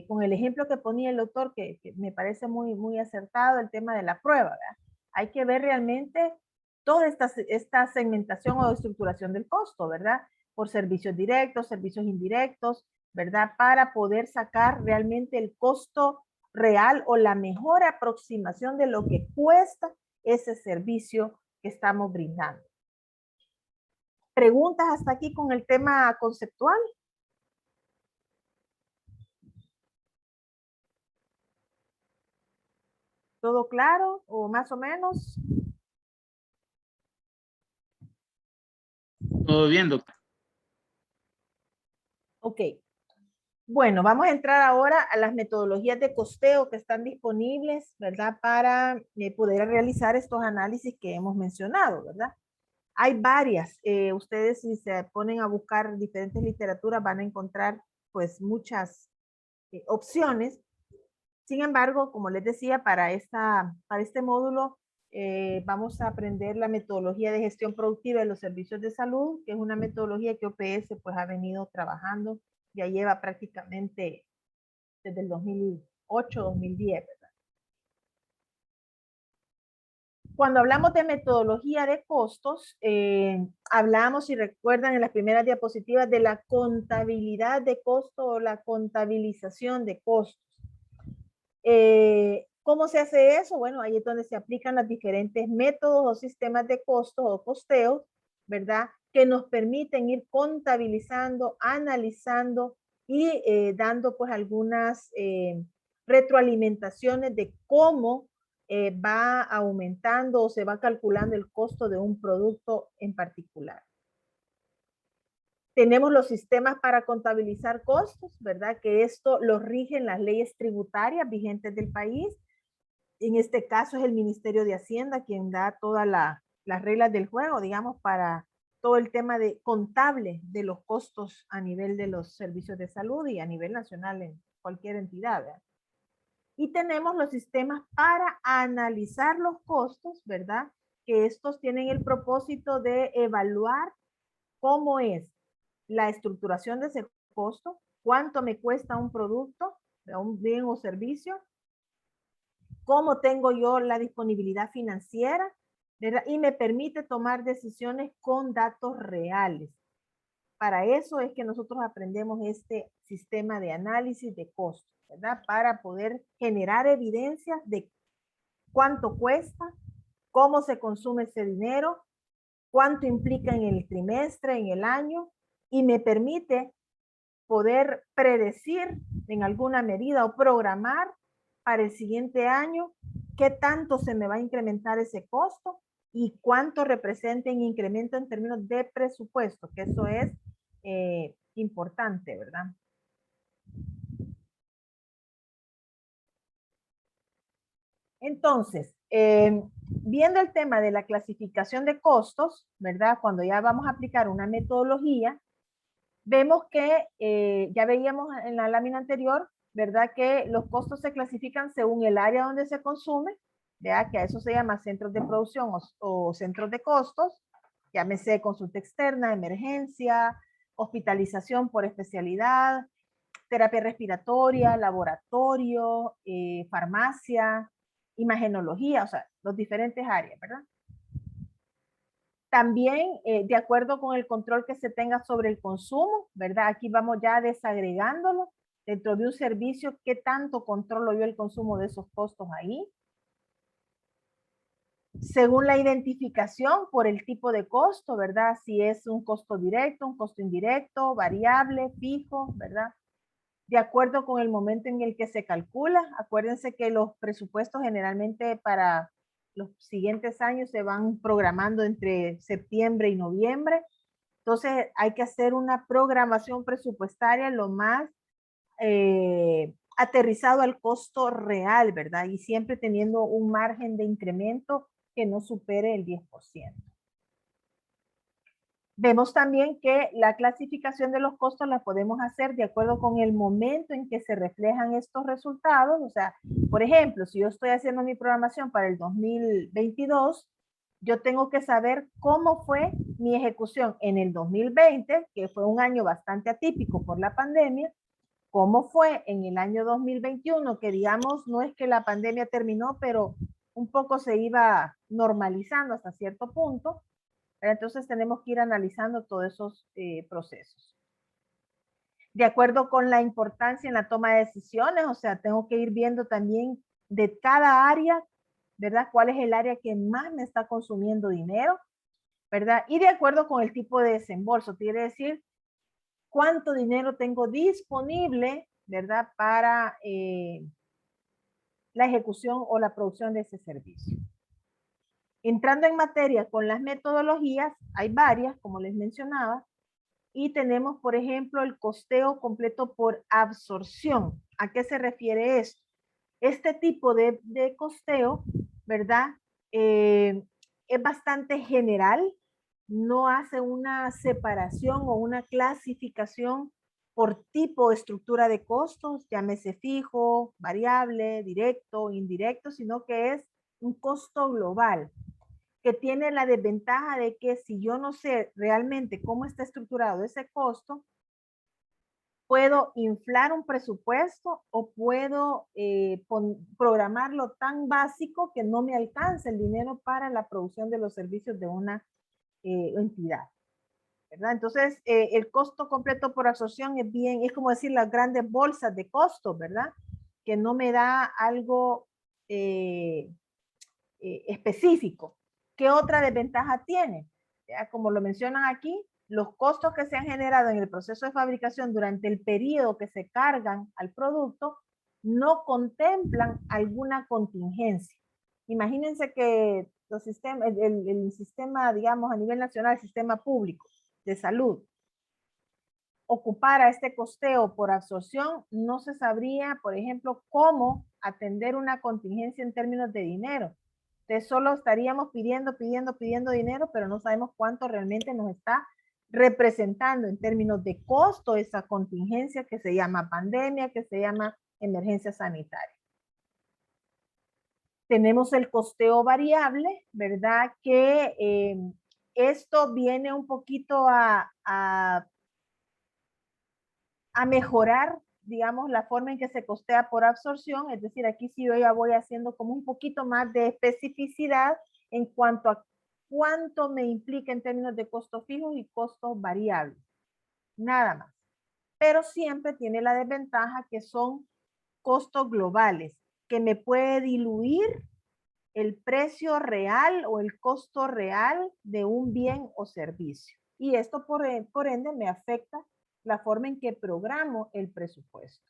con el ejemplo que ponía el doctor, que me parece muy acertado, el tema de la prueba, ¿verdad? Hay que ver realmente toda esta segmentación o estructuración del costo, ¿verdad? Por servicios directos, servicios indirectos, ¿verdad? Para poder sacar realmente el costo real o la mejor aproximación de lo que cuesta ese servicio que estamos brindando. ¿Preguntas hasta aquí con el tema conceptual? ¿Todo claro o más o menos? Todo bien, doctor. Ok. Bueno, vamos a entrar ahora a las metodologías de costeo que están disponibles, ¿verdad? Para poder realizar estos análisis que hemos mencionado, ¿verdad? Hay varias. Ustedes si se ponen a buscar diferentes literaturas van a encontrar pues muchas opciones. Sin embargo, como les decía, para este módulo vamos a aprender la metodología de gestión productiva de los servicios de salud, que es una metodología que OPS pues ha venido trabajando, ya lleva prácticamente desde el 2008, 2010, ¿verdad? Cuando hablamos de metodología de costos, hablamos, si recuerdan en las primeras diapositivas, de la contabilidad de costo o la contabilización de costos. ¿Cómo se hace eso? Bueno, ahí es donde se aplican los diferentes métodos o sistemas de costos o costeos, ¿verdad? Que nos permiten ir contabilizando, analizando y dando pues algunas retroalimentaciones de cómo va aumentando o se va calculando el costo de un producto en particular. Tenemos los sistemas para contabilizar costos, ¿verdad? Que esto lo rigen las leyes tributarias vigentes del país. En este caso es el Ministerio de Hacienda quien da todas las reglas del juego, digamos, para todo el tema de contable de los costos a nivel de los servicios de salud y a nivel nacional en cualquier entidad, ¿verdad? Y tenemos los sistemas para analizar los costos, ¿verdad? Que estos tienen el propósito de evaluar cómo es la estructuración de ese costo, cuánto me cuesta un producto, un bien o servicio, cómo tengo yo la disponibilidad financiera, ¿verdad? Y me permite tomar decisiones con datos reales. Para eso es que nosotros aprendemos este sistema de análisis de costos, ¿verdad? Para poder generar evidencias de cuánto cuesta, cómo se consume ese dinero, cuánto implica en el trimestre, en el año, y me permite poder predecir en alguna medida o programar para el siguiente año qué tanto se me va a incrementar ese costo y cuánto representa en incremento en términos de presupuesto, que eso es importante, ¿verdad? Entonces, viendo el tema de la clasificación de costos, ¿verdad? Cuando ya vamos a aplicar una metodología, vemos que ya veíamos en la lámina anterior, ¿verdad? Que los costos se clasifican según el área donde se consume, ¿verdad? Que a eso se llama centros de producción o centros de costos, llámese consulta externa, emergencia, hospitalización por especialidad, terapia respiratoria, laboratorio, farmacia, imagenología, o sea, los diferentes áreas, ¿verdad? También, de acuerdo con el control que se tenga sobre el consumo, ¿verdad? Aquí vamos ya desagregándolo dentro de un servicio, ¿qué tanto controlo yo el consumo de esos costos ahí? Según la identificación por el tipo de costo, ¿verdad? Si es un costo directo, un costo indirecto, variable, fijo, ¿verdad? De acuerdo con el momento en el que se calcula. Acuérdense que los presupuestos generalmente para los siguientes años se van programando entre septiembre y noviembre. Entonces hay que hacer una programación presupuestaria lo más aterrizado al costo real, ¿verdad? Y siempre teniendo un margen de incremento que no supere el 10%. Vemos también que la clasificación de los costos la podemos hacer de acuerdo con el momento en que se reflejan estos resultados. O sea, por ejemplo, si yo estoy haciendo mi programación para el 2022, yo tengo que saber cómo fue mi ejecución en el 2020, que fue un año bastante atípico por la pandemia, cómo fue en el año 2021, que digamos, no es que la pandemia terminó, pero un poco se iba normalizando hasta cierto punto. Entonces tenemos que ir analizando todos esos procesos. De acuerdo con la importancia en la toma de decisiones, o sea, tengo que ir viendo también de cada área, ¿verdad? ¿Cuál es el área que más me está consumiendo dinero? ¿Verdad? Y de acuerdo con el tipo de desembolso, quiere decir cuánto dinero tengo disponible, ¿verdad? Para la ejecución o la producción de ese servicio. Entrando en materia con las metodologías, hay varias, como les mencionaba, Y tenemos, por ejemplo, el costeo completo por absorción. ¿A qué se refiere esto? Este tipo de costeo, ¿verdad? Es bastante general, no hace una separación o una clasificación por tipo de estructura de costos, llámese fijo, variable, directo, indirecto, sino que es un costo global, que tiene la desventaja de que si yo no sé realmente cómo está estructurado ese costo, puedo inflar un presupuesto o puedo programarlo tan básico que no me alcance el dinero para la producción de los servicios de una entidad, ¿verdad? Entonces, el costo completo por absorción es bien, es como decir las grandes bolsas de costos, ¿verdad? Que no me da algo específico. ¿Qué otra desventaja tiene? Ya, como lo mencionan aquí, los costos que se han generado en el proceso de fabricación durante el periodo que se cargan al producto no contemplan alguna contingencia. Imagínense que los sistemas, el sistema, digamos, a nivel nacional, el sistema público de salud, ocupara este costeo por absorción, no se sabría, por ejemplo, cómo atender una contingencia en términos de dinero. Entonces solo estaríamos pidiendo dinero, pero no sabemos cuánto realmente nos está representando en términos de costo esa contingencia que se llama pandemia, que se llama emergencia sanitaria. Tenemos el costeo variable, ¿verdad? Que esto viene un poquito a mejorar, digamos, la forma en que se costea por absorción, es decir, aquí sí yo ya voy haciendo como un poquito más de especificidad en cuanto a cuánto me implica en términos de costos fijos y costos variables, nada más. Pero siempre tiene la desventaja que son costos globales, que me puede diluir el precio real o el costo real de un bien o servicio. Y esto por ende me afecta la forma en que programo el presupuesto.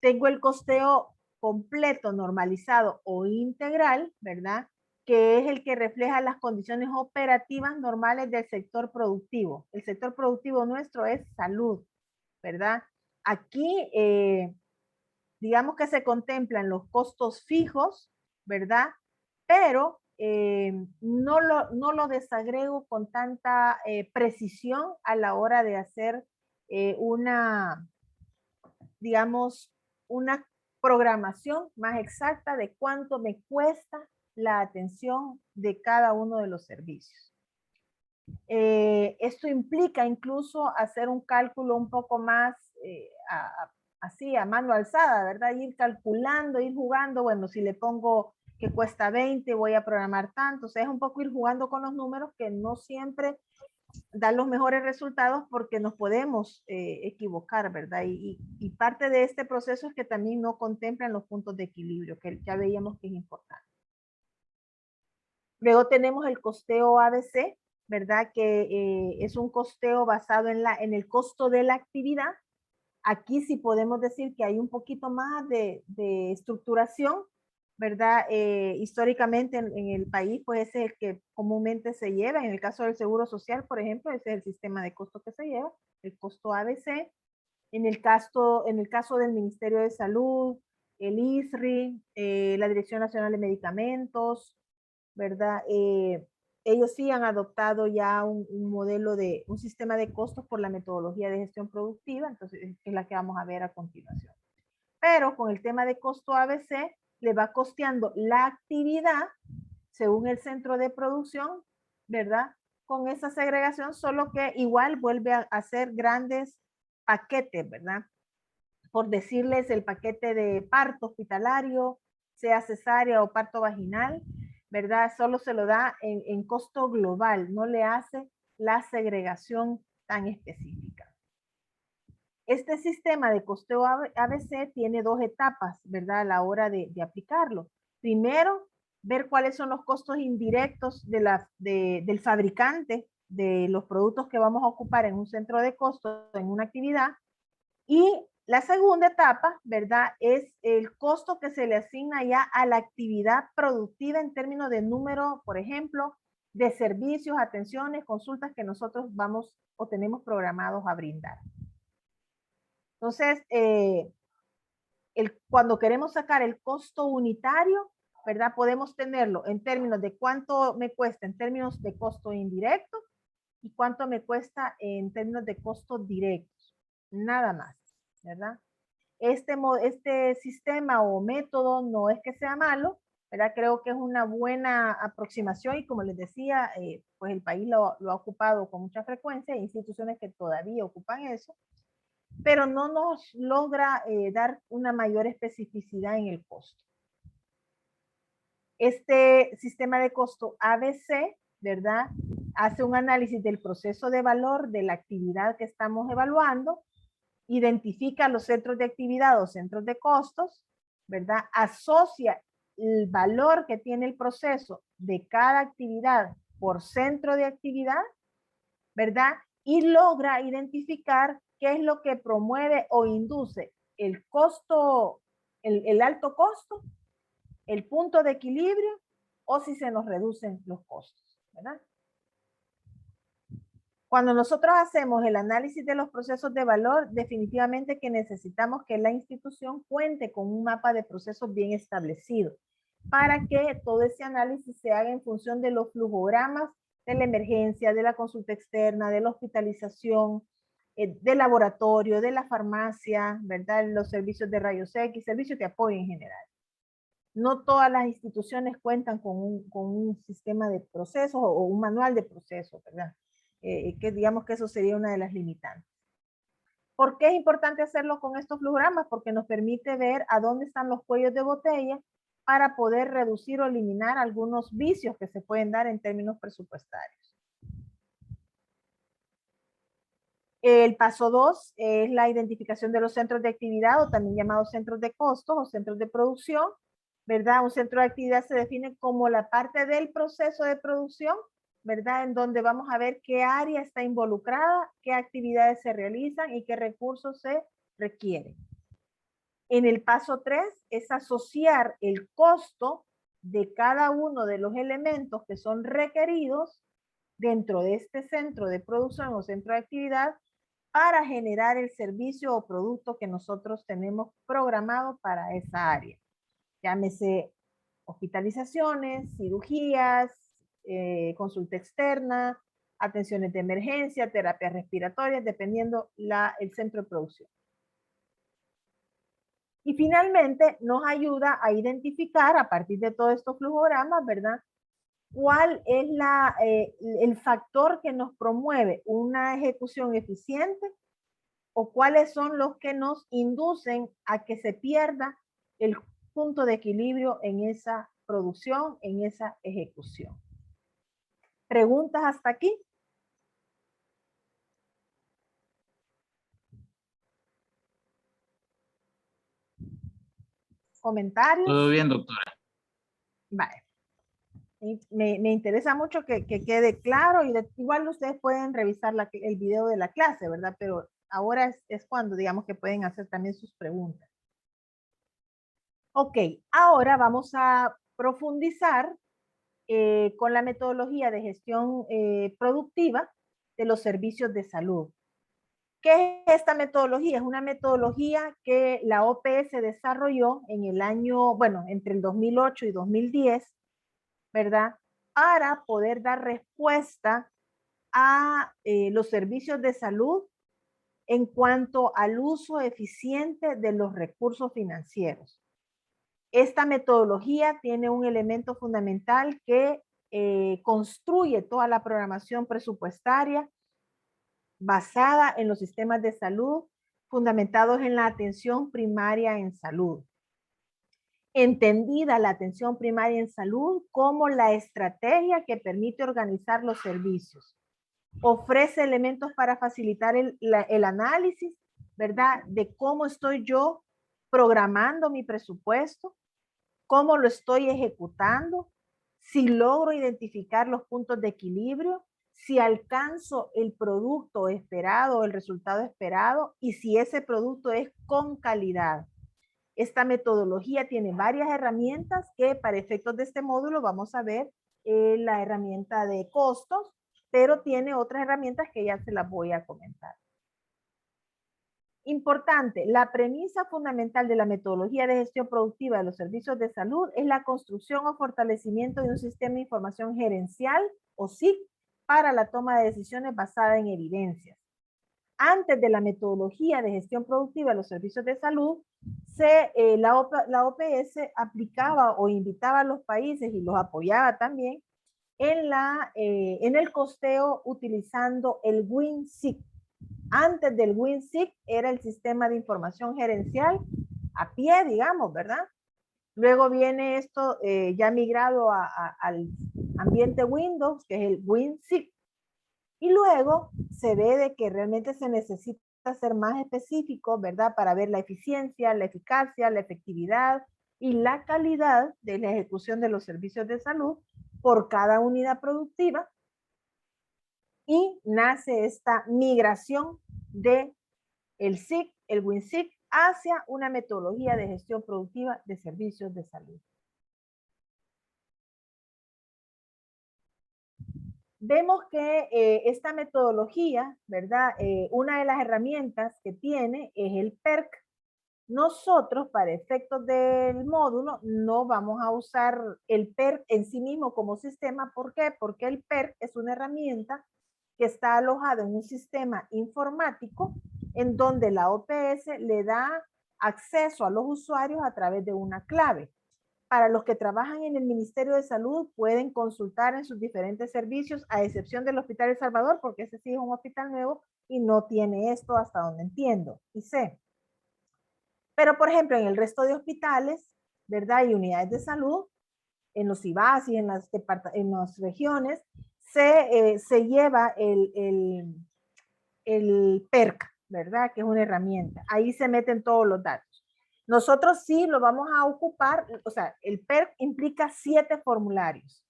Tengo el costeo completo, normalizado o integral, ¿verdad? Que es el que refleja las condiciones operativas normales del sector productivo. El sector productivo nuestro es salud, ¿verdad? Aquí, digamos que se contemplan los costos fijos, ¿verdad? Pero no lo desagrego con tanta precisión a la hora de hacer una, digamos, una programación más exacta de cuánto me cuesta la atención de cada uno de los servicios. Esto implica incluso hacer un cálculo un poco más así a mano alzada, ¿verdad? Ir calculando, ir jugando, bueno, si le pongo que cuesta 20, voy a programar tanto, o sea, es un poco ir jugando con los números que no siempre dan los mejores resultados porque nos podemos equivocar, ¿verdad? Y parte de este proceso es que también no contemplan los puntos de equilibrio, que ya veíamos que es importante. Luego tenemos el costeo ABC, ¿verdad? Que es un costeo basado en el costo de la actividad. Aquí sí podemos decir que hay un poquito más de estructuración, ¿verdad? Históricamente en el país, pues ese es el que comúnmente se lleva. En el caso del Seguro Social, por ejemplo, ese es el sistema de costo que se lleva, el costo ABC. En el caso del Ministerio de Salud, el ISRI, la Dirección Nacional de Medicamentos, ¿verdad? Ellos sí han adoptado ya un modelo de un sistema de costos por la metodología de gestión productiva, entonces es la que vamos a ver a continuación. Pero con el tema de costo ABC, le va costeando la actividad según el centro de producción, ¿verdad? Con esa segregación, solo que igual vuelve a hacer grandes paquetes, ¿verdad? Por decirles el paquete de parto hospitalario, sea cesárea o parto vaginal, ¿verdad? Solo se lo da en costo global, no le hace la segregación tan específica. Este sistema de costeo ABC tiene dos etapas, ¿verdad? A la hora de aplicarlo. Primero, ver cuáles son los costos indirectos del fabricante de los productos que vamos a ocupar en un centro de costos, en una actividad. Y la segunda etapa, ¿verdad? Es el costo que se le asigna ya a la actividad productiva en términos de número, por ejemplo, de servicios, atenciones, consultas que nosotros vamos o tenemos programados a brindar. Entonces, cuando queremos sacar el costo unitario, ¿verdad? Podemos tenerlo en términos de cuánto me cuesta en términos de costo indirecto y cuánto me cuesta en términos de costos directos. Nada más, ¿verdad? Este sistema o método no es que sea malo, ¿verdad? Creo que es una buena aproximación y como les decía, pues el país lo ha ocupado con mucha frecuencia, hay instituciones que todavía ocupan eso, pero no nos logra dar una mayor especificidad en el costo. Este sistema de costo ABC, ¿verdad? Hace un análisis del proceso de valor de la actividad que estamos evaluando, identifica los centros de actividad o centros de costos, ¿verdad? Asocia el valor que tiene el proceso de cada actividad por centro de actividad, ¿verdad? Y logra identificar qué es lo que promueve o induce el costo, el alto costo, el punto de equilibrio o si se nos reducen los costos, ¿verdad? Cuando nosotros hacemos el análisis de los procesos de valor, definitivamente que necesitamos que la institución cuente con un mapa de procesos bien establecido para que todo ese análisis se haga en función de los flujogramas de la emergencia, de la consulta externa, de la hospitalización, del laboratorio, de la farmacia, ¿verdad? Los servicios de rayos X, servicios de apoyo en general. No todas las instituciones cuentan con un sistema de procesos o un manual de procesos, ¿verdad? Que digamos que eso sería una de las limitantes. ¿Por qué es importante hacerlo con estos flujogramas? Porque nos permite ver a dónde están los cuellos de botella para poder reducir o eliminar algunos vicios que se pueden dar en términos presupuestarios. El paso 2 es la identificación de los centros de actividad o también llamados centros de costos o centros de producción, ¿verdad? Un centro de actividad se define como la parte del proceso de producción, ¿verdad? En donde vamos a ver qué área está involucrada, qué actividades se realizan y qué recursos se requieren. En el paso 3 es asociar el costo de cada uno de los elementos que son requeridos dentro de este centro de producción o centro de actividad para generar el servicio o producto que nosotros tenemos programado para esa área. Llámese hospitalizaciones, cirugías, consulta externa, atenciones de emergencia, terapias respiratorias, dependiendo el centro de producción. Y finalmente nos ayuda a identificar a partir de todos estos flujogramas, ¿verdad? ¿Cuál es el factor que nos promueve una ejecución eficiente o cuáles son los que nos inducen a que se pierda el punto de equilibrio en esa producción, en esa ejecución? ¿Preguntas hasta aquí? ¿Comentarios? Todo bien, doctora. Vale. Me interesa mucho que quede claro y igual ustedes pueden revisar el video de la clase, ¿verdad? Pero ahora es cuando digamos que pueden hacer también sus preguntas. Ok, ahora vamos a profundizar con la metodología de gestión productiva de los servicios de salud. ¿Qué es esta metodología? Es una metodología que la OPS desarrolló en el año, bueno, entre el 2008 y 2010, ¿verdad? Para poder dar respuesta a los servicios de salud en cuanto al uso eficiente de los recursos financieros. Esta metodología tiene un elemento fundamental que construye toda la programación presupuestaria basada en los sistemas de salud fundamentados en la atención primaria en salud. Entendida la atención primaria en salud como la estrategia que permite organizar los servicios. Ofrece elementos para facilitar el análisis, ¿verdad? De cómo estoy yo programando mi presupuesto, cómo lo estoy ejecutando, si logro identificar los puntos de equilibrio, si alcanzo el producto esperado o el resultado esperado y si ese producto es con calidad. Esta metodología tiene varias herramientas que para efectos de este módulo vamos a ver la herramienta de costos, pero tiene otras herramientas que ya se las voy a comentar. Importante, la premisa fundamental de la metodología de gestión productiva de los servicios de salud es la construcción o fortalecimiento de un sistema de información gerencial o SIG para la toma de decisiones basada en evidencias. Antes de la metodología de gestión productiva de los servicios de salud, la OPS aplicaba o invitaba a los países y los apoyaba también en el costeo utilizando el WIN-SIG. Antes del WIN-SIG era el sistema de información gerencial a pie, digamos, ¿verdad? Luego viene esto ya migrado al ambiente Windows, que es el WIN-SIG. Y luego se ve de que realmente se necesita ser más específico, ¿verdad? Para ver la eficiencia, la eficacia, la efectividad y la calidad de la ejecución de los servicios de salud por cada unidad productiva. Y nace esta migración de el SIG, el WIN-SIG, hacia una metodología de gestión productiva de servicios de salud. Vemos que esta metodología, ¿verdad? Una de las herramientas que tiene es el PERC. Nosotros, para efectos del módulo, no vamos a usar el PERC en sí mismo como sistema. ¿Por qué? Porque el PERC es una herramienta que está alojada en un sistema informático en donde la OPS le da acceso a los usuarios a través de una clave. Para los que trabajan en el Ministerio de Salud, pueden consultar en sus diferentes servicios, a excepción del Hospital El Salvador, porque ese sí es un hospital nuevo y no tiene esto hasta donde entiendo y sé. Pero, por ejemplo, en el resto de hospitales, ¿verdad? Y unidades de salud, en los IVAS y en las regiones, se lleva el PERC, ¿verdad? Que es una herramienta. Ahí se meten todos los datos. Nosotros sí lo vamos a ocupar, o sea, el PERC implica 7 formularios.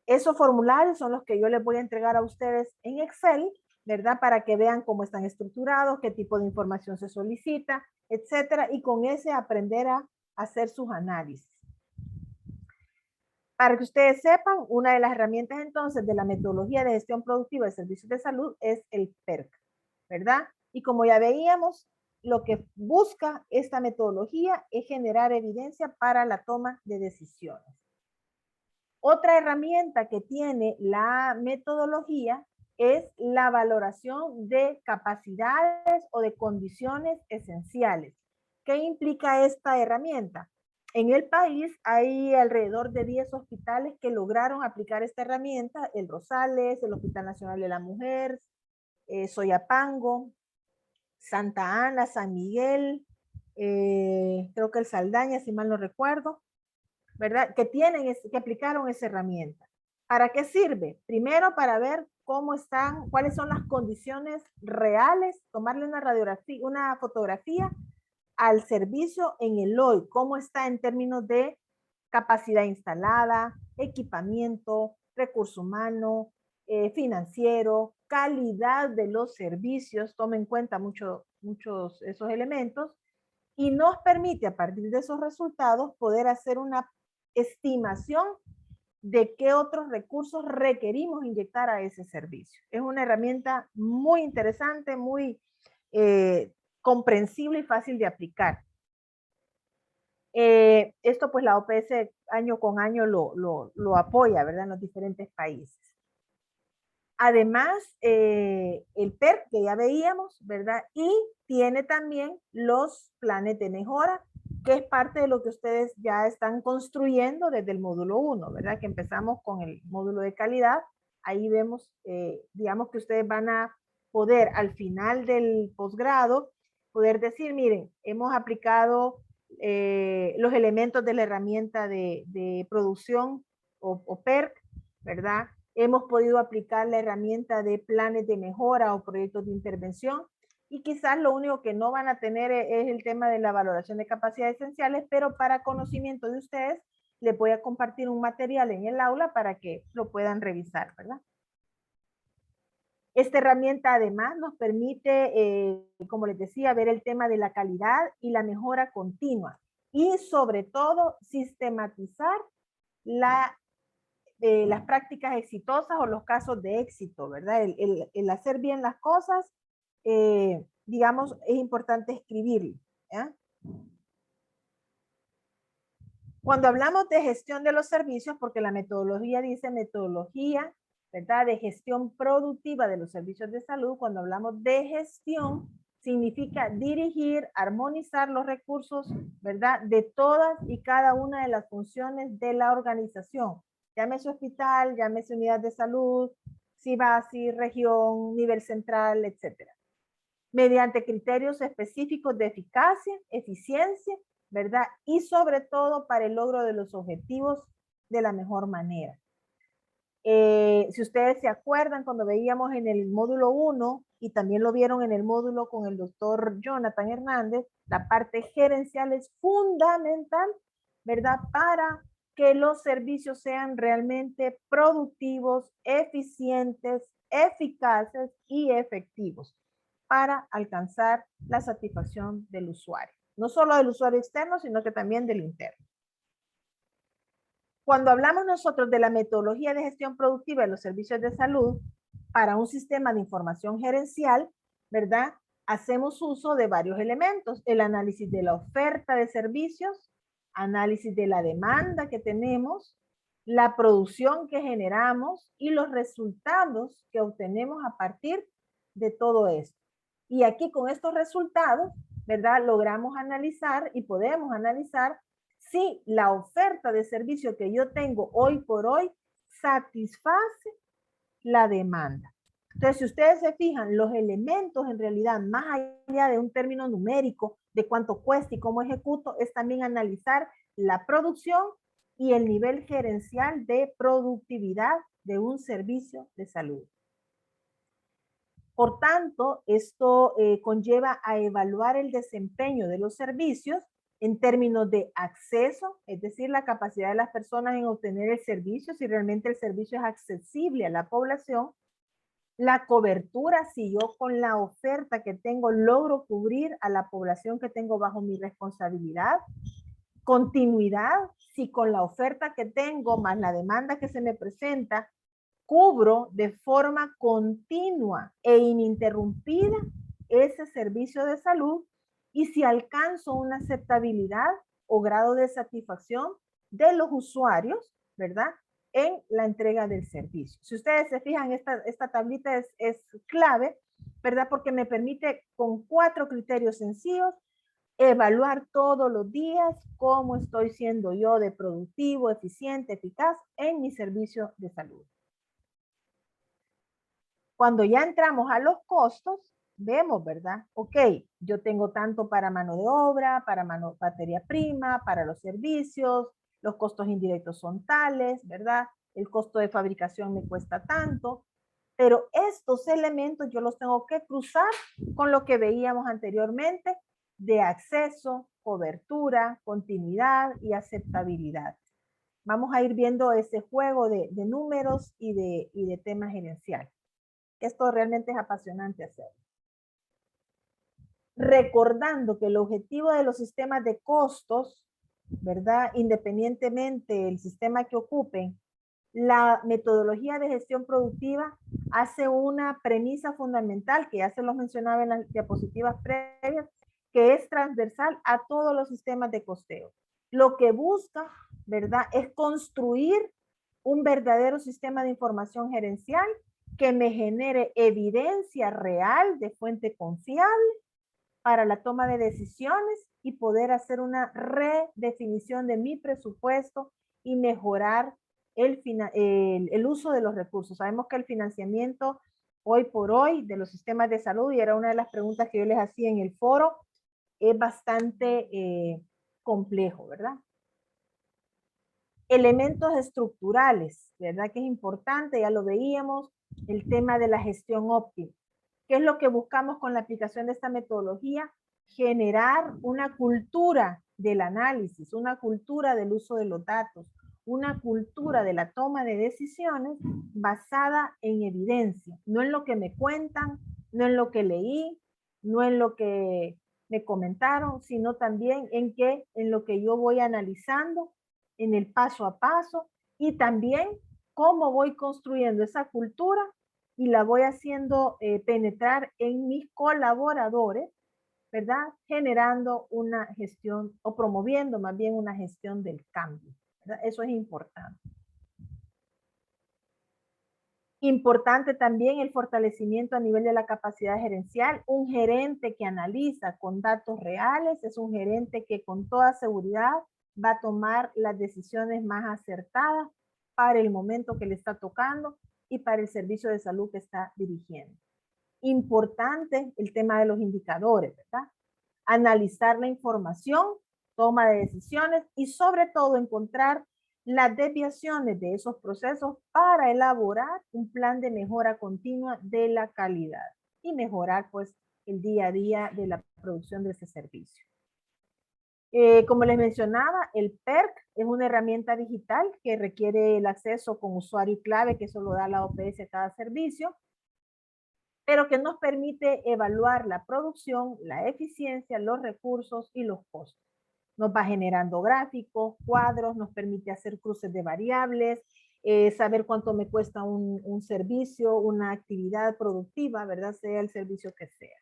Esos formularios son los que yo les voy a entregar a ustedes en Excel, ¿verdad? Para que vean cómo están estructurados, qué tipo de información se solicita, etcétera, y con ese aprender a hacer sus análisis. Para que ustedes sepan, una de las herramientas entonces de la metodología de gestión productiva de servicios de salud es el PERC, ¿verdad? Y como ya veíamos, lo que busca esta metodología es generar evidencia para la toma de decisiones. Otra herramienta que tiene la metodología es la valoración de capacidades o de condiciones esenciales. ¿Qué implica esta herramienta? En el país hay alrededor de 10 hospitales que lograron aplicar esta herramienta: el Rosales, el Hospital Nacional de la Mujer, Soyapango, Santa Ana, San Miguel, creo que el Saldaña, si mal no recuerdo, ¿verdad? Que aplicaron esa herramienta. ¿Para qué sirve? Primero, para ver cómo están, cuáles son las condiciones reales, tomarle una radiografía, una fotografía al servicio en el hoy, cómo está en términos de capacidad instalada, equipamiento, recurso humano, financiero, calidad de los servicios, toma en cuenta muchos esos elementos, y nos permite a partir de esos resultados poder hacer una estimación de qué otros recursos requerimos inyectar a ese servicio. Es una herramienta muy interesante, muy comprensible y fácil de aplicar. Esto pues la OPS año con año lo apoya, ¿verdad? En los diferentes países. Además, el PERC que ya veíamos, ¿verdad? Y tiene también los planes de mejora, que es parte de lo que ustedes ya están construyendo desde el módulo 1, ¿verdad? Que empezamos con el módulo de calidad. Ahí vemos, digamos que ustedes van a poder al final del posgrado, poder decir, miren, hemos aplicado los elementos de la herramienta de producción o PERC, ¿verdad? Hemos podido aplicar la herramienta de planes de mejora o proyectos de intervención, y quizás lo único que no van a tener es el tema de la valoración de capacidades esenciales, pero para conocimiento de ustedes les voy a compartir un material en el aula para que lo puedan revisar, ¿verdad? Esta herramienta además nos permite, como les decía, ver el tema de la calidad y la mejora continua, y sobre todo sistematizar las prácticas exitosas o los casos de éxito, ¿verdad? El hacer bien las cosas, digamos, es importante escribirlo, ¿ya? Cuando hablamos de gestión de los servicios, porque la metodología dice metodología, ¿verdad? De gestión productiva de los servicios de salud, cuando hablamos de gestión, significa dirigir, armonizar los recursos, ¿verdad? De todas y cada una de las funciones de la organización. Llámese hospital, llámese unidad de salud, CIBASI, región, nivel central, etcétera. Mediante criterios específicos de eficacia, eficiencia, ¿verdad? Y sobre todo para el logro de los objetivos de la mejor manera. Si ustedes se acuerdan, cuando veíamos en el módulo 1 y también lo vieron en el módulo con el doctor Jonathan Hernández, la parte gerencial es fundamental, ¿verdad? Para que los servicios sean realmente productivos, eficientes, eficaces y efectivos para alcanzar la satisfacción del usuario. No solo del usuario externo, sino que también del interno. Cuando hablamos nosotros de la metodología de gestión productiva de los servicios de salud para un sistema de información gerencial, ¿verdad? Hacemos uso de varios elementos. El análisis de la oferta de servicios, análisis de la demanda que tenemos, la producción que generamos y los resultados que obtenemos a partir de todo esto. Y aquí con estos resultados, ¿verdad? Logramos analizar y podemos analizar si la oferta de servicio que yo tengo hoy por hoy satisface la demanda. Entonces, si ustedes se fijan, los elementos en realidad, más allá de un término numérico de cuánto cuesta y cómo ejecuto, es también analizar la producción y el nivel gerencial de productividad de un servicio de salud. Por tanto, esto conlleva a evaluar el desempeño de los servicios en términos de acceso, es decir, la capacidad de las personas en obtener el servicio, si realmente el servicio es accesible a la población, la cobertura, si yo con la oferta que tengo logro cubrir a la población que tengo bajo mi responsabilidad, continuidad, si con la oferta que tengo más la demanda que se me presenta, cubro de forma continua e ininterrumpida ese servicio de salud y si alcanzo una aceptabilidad o grado de satisfacción de los usuarios, ¿verdad? En la entrega del servicio. Si ustedes se fijan, esta tablita es clave, ¿verdad? Porque me permite con 4 criterios sencillos evaluar todos los días cómo estoy siendo yo de productivo, eficiente, eficaz en mi servicio de salud. Cuando ya entramos a los costos, vemos, ¿verdad? Ok, yo tengo tanto para mano de obra, para materia prima, para los servicios, los costos indirectos son tales, ¿verdad? El costo de fabricación me cuesta tanto, pero estos elementos yo los tengo que cruzar con lo que veíamos anteriormente de acceso, cobertura, continuidad y aceptabilidad. Vamos a ir viendo ese juego de números y de temas gerenciales. Esto realmente es apasionante hacer. Recordando que el objetivo de los sistemas de costos, ¿verdad? Independientemente del sistema que ocupen, la metodología de gestión productiva hace una premisa fundamental que ya se los mencionaba en las diapositivas previas, que es transversal a todos los sistemas de costeo. Lo que busca, ¿verdad? Es construir un verdadero sistema de información gerencial que me genere evidencia real de fuente confiable para la toma de decisiones y poder hacer una redefinición de mi presupuesto y mejorar el uso de los recursos. Sabemos que el financiamiento hoy por hoy de los sistemas de salud, y era una de las preguntas que yo les hacía en el foro, es bastante complejo, ¿verdad? Elementos estructurales, ¿verdad? Que es importante, ya lo veíamos, el tema de la gestión óptima. ¿Qué es lo que buscamos con la aplicación de esta metodología? Generar una cultura del análisis, una cultura del uso de los datos, una cultura de la toma de decisiones basada en evidencia, no en lo que me cuentan, no en lo que leí, no en lo que me comentaron, sino también en lo que yo voy analizando en el paso a paso y también cómo voy construyendo esa cultura y la voy haciendo penetrar en mis colaboradores, ¿verdad? Generando una gestión o promoviendo más bien una gestión del cambio, ¿verdad? Eso es importante. Importante también el fortalecimiento a nivel de la capacidad gerencial. Un gerente que analiza con datos reales es un gerente que con toda seguridad va a tomar las decisiones más acertadas para el momento que le está tocando y para el servicio de salud que está dirigiendo. Importante el tema de los indicadores, ¿verdad? Analizar la información, toma de decisiones y sobre todo encontrar las desviaciones de esos procesos para elaborar un plan de mejora continua de la calidad y mejorar pues el día a día de la producción de ese servicio. Como les mencionaba, el PERC es una herramienta digital que requiere el acceso con usuario y clave, que eso lo da la OPS a cada servicio, pero que nos permite evaluar la producción, la eficiencia, los recursos y los costos. Nos va generando gráficos, cuadros, nos permite hacer cruces de variables, saber cuánto me cuesta un servicio, una actividad productiva, ¿verdad? Sea el servicio que sea.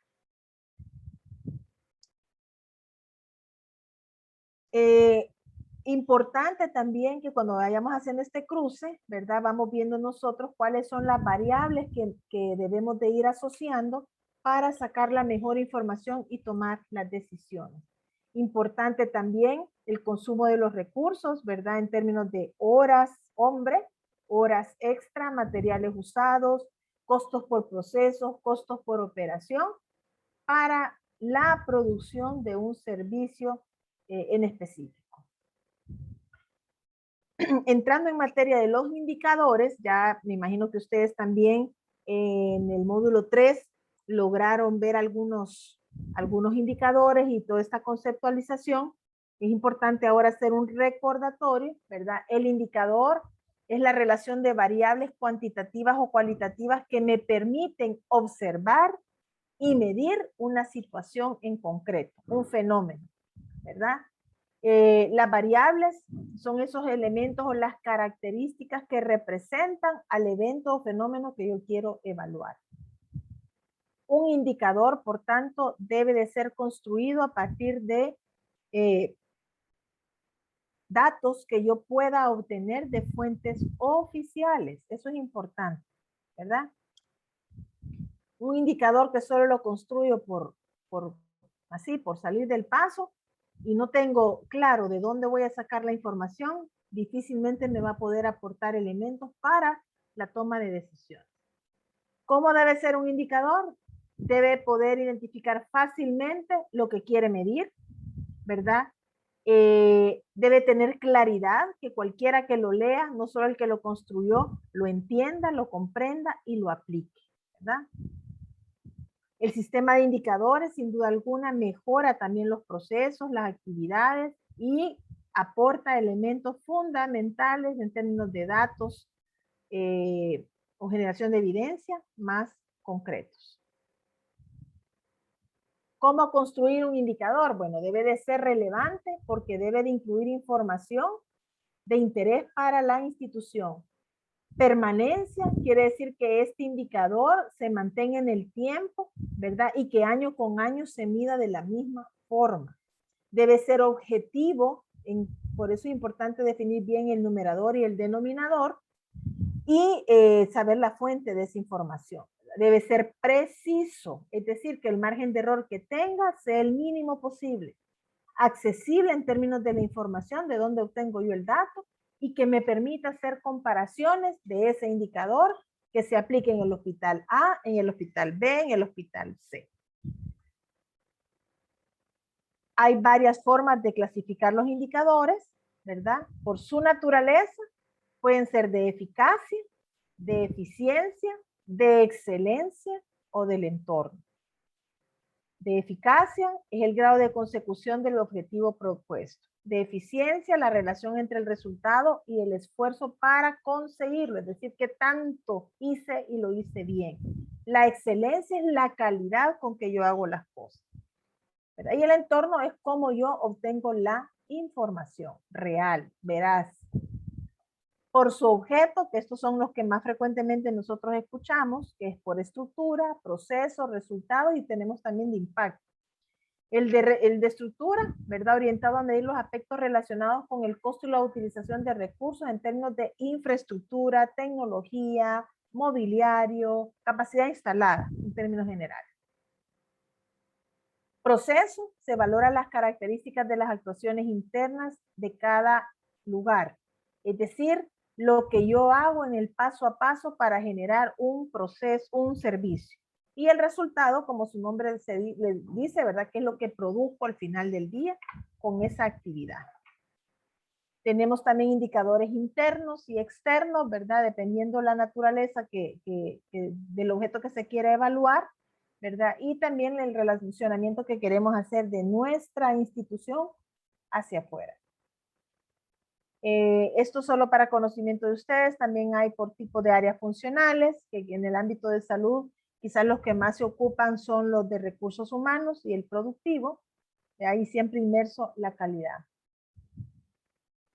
Importante también que cuando vayamos haciendo este cruce, ¿verdad? Vamos viendo nosotros cuáles son las variables que debemos de ir asociando para sacar la mejor información y tomar las decisiones. Importante también el consumo de los recursos, ¿verdad? En términos de horas hombre, horas extra, materiales usados, costos por procesos, costos por operación, para la producción de un servicio en específico. Entrando en materia de los indicadores, ya me imagino que ustedes también en el módulo 3 lograron ver algunos indicadores y toda esta conceptualización. Es importante ahora hacer un recordatorio, ¿verdad? El indicador es la relación de variables cuantitativas o cualitativas que me permiten observar y medir una situación en concreto, un fenómeno, ¿verdad? Las variables son esos elementos o las características que representan al evento o fenómeno que yo quiero evaluar. Un indicador, por tanto, debe de ser construido a partir de datos que yo pueda obtener de fuentes oficiales. Eso es importante, ¿verdad? Un indicador que solo lo construyo por salir del paso, y no tengo claro de dónde voy a sacar la información, difícilmente me va a poder aportar elementos para la toma de decisiones. ¿Cómo debe ser un indicador? Debe poder identificar fácilmente lo que quiere medir, ¿verdad? Debe tener claridad, que cualquiera que lo lea, no solo el que lo construyó, lo entienda, lo comprenda y lo aplique, ¿verdad? El sistema de indicadores, sin duda alguna, mejora también los procesos, las actividades y aporta elementos fundamentales en términos de datos o generación de evidencia más concretos. ¿Cómo construir un indicador? Bueno, debe de ser relevante porque debe de incluir información de interés para la institución. Permanencia quiere decir que este indicador se mantenga en el tiempo, ¿verdad? Y que año con año se mida de la misma forma. Debe ser objetivo, por eso es importante definir bien el numerador y el denominador y saber la fuente de esa información. Debe ser preciso, es decir, que el margen de error que tenga sea el mínimo posible. Accesible en términos de la información, de dónde obtengo yo el dato, y que me permita hacer comparaciones de ese indicador que se aplique en el hospital A, en el hospital B, en el hospital C. Hay varias formas de clasificar los indicadores, ¿verdad? Por su naturaleza, pueden ser de eficacia, de eficiencia, de excelencia o del entorno. De eficacia es el grado de consecución del objetivo propuesto. De eficiencia, la relación entre el resultado y el esfuerzo para conseguirlo, es decir, qué tanto hice y lo hice bien. La excelencia es la calidad con que yo hago las cosas, ¿verdad? Y el entorno es cómo yo obtengo la información real, veraz. por su objeto, que estos son los que más frecuentemente nosotros escuchamos, que es por estructura, proceso, resultados, y tenemos también de impacto. El de estructura, ¿verdad? Orientado a medir los aspectos relacionados con el costo y la utilización de recursos en términos de infraestructura, tecnología, mobiliario, capacidad instalada, en términos generales. Proceso, se valora las características de las actuaciones internas de cada lugar. Es decir, lo que yo hago en el paso a paso para generar un proceso, un servicio. Y el resultado, como su nombre le dice, ¿verdad? Que es lo que produzco al final del día con esa actividad. Tenemos también indicadores internos y externos, ¿verdad? Dependiendo la naturaleza del objeto que se quiera evaluar, ¿verdad? Y también el relacionamiento que queremos hacer de nuestra institución hacia afuera. Esto solo para conocimiento de ustedes. También hay por tipo de áreas funcionales, que en el ámbito de salud, quizás los que más se ocupan son los de recursos humanos y el productivo. Ahí siempre inmerso la calidad.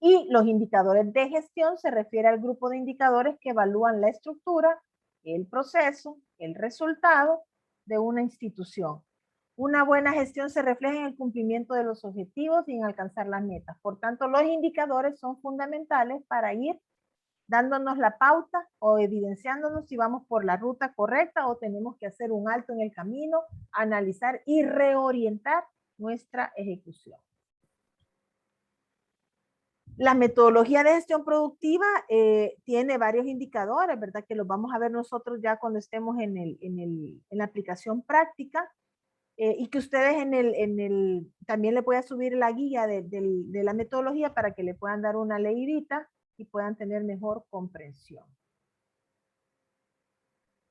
Y los indicadores de gestión se refiere al grupo de indicadores que evalúan la estructura, el proceso, el resultado de una institución. Una buena gestión se refleja en el cumplimiento de los objetivos y en alcanzar las metas. Por tanto, los indicadores son fundamentales para ir dándonos la pauta o evidenciándonos si vamos por la ruta correcta o tenemos que hacer un alto en el camino, analizar y reorientar nuestra ejecución. La metodología de gestión productiva tiene varios indicadores, ¿verdad? Que los vamos a ver nosotros ya cuando estemos en la aplicación práctica y que ustedes también le voy a subir la guía de la metodología para que le puedan dar una leidita y puedan tener mejor comprensión.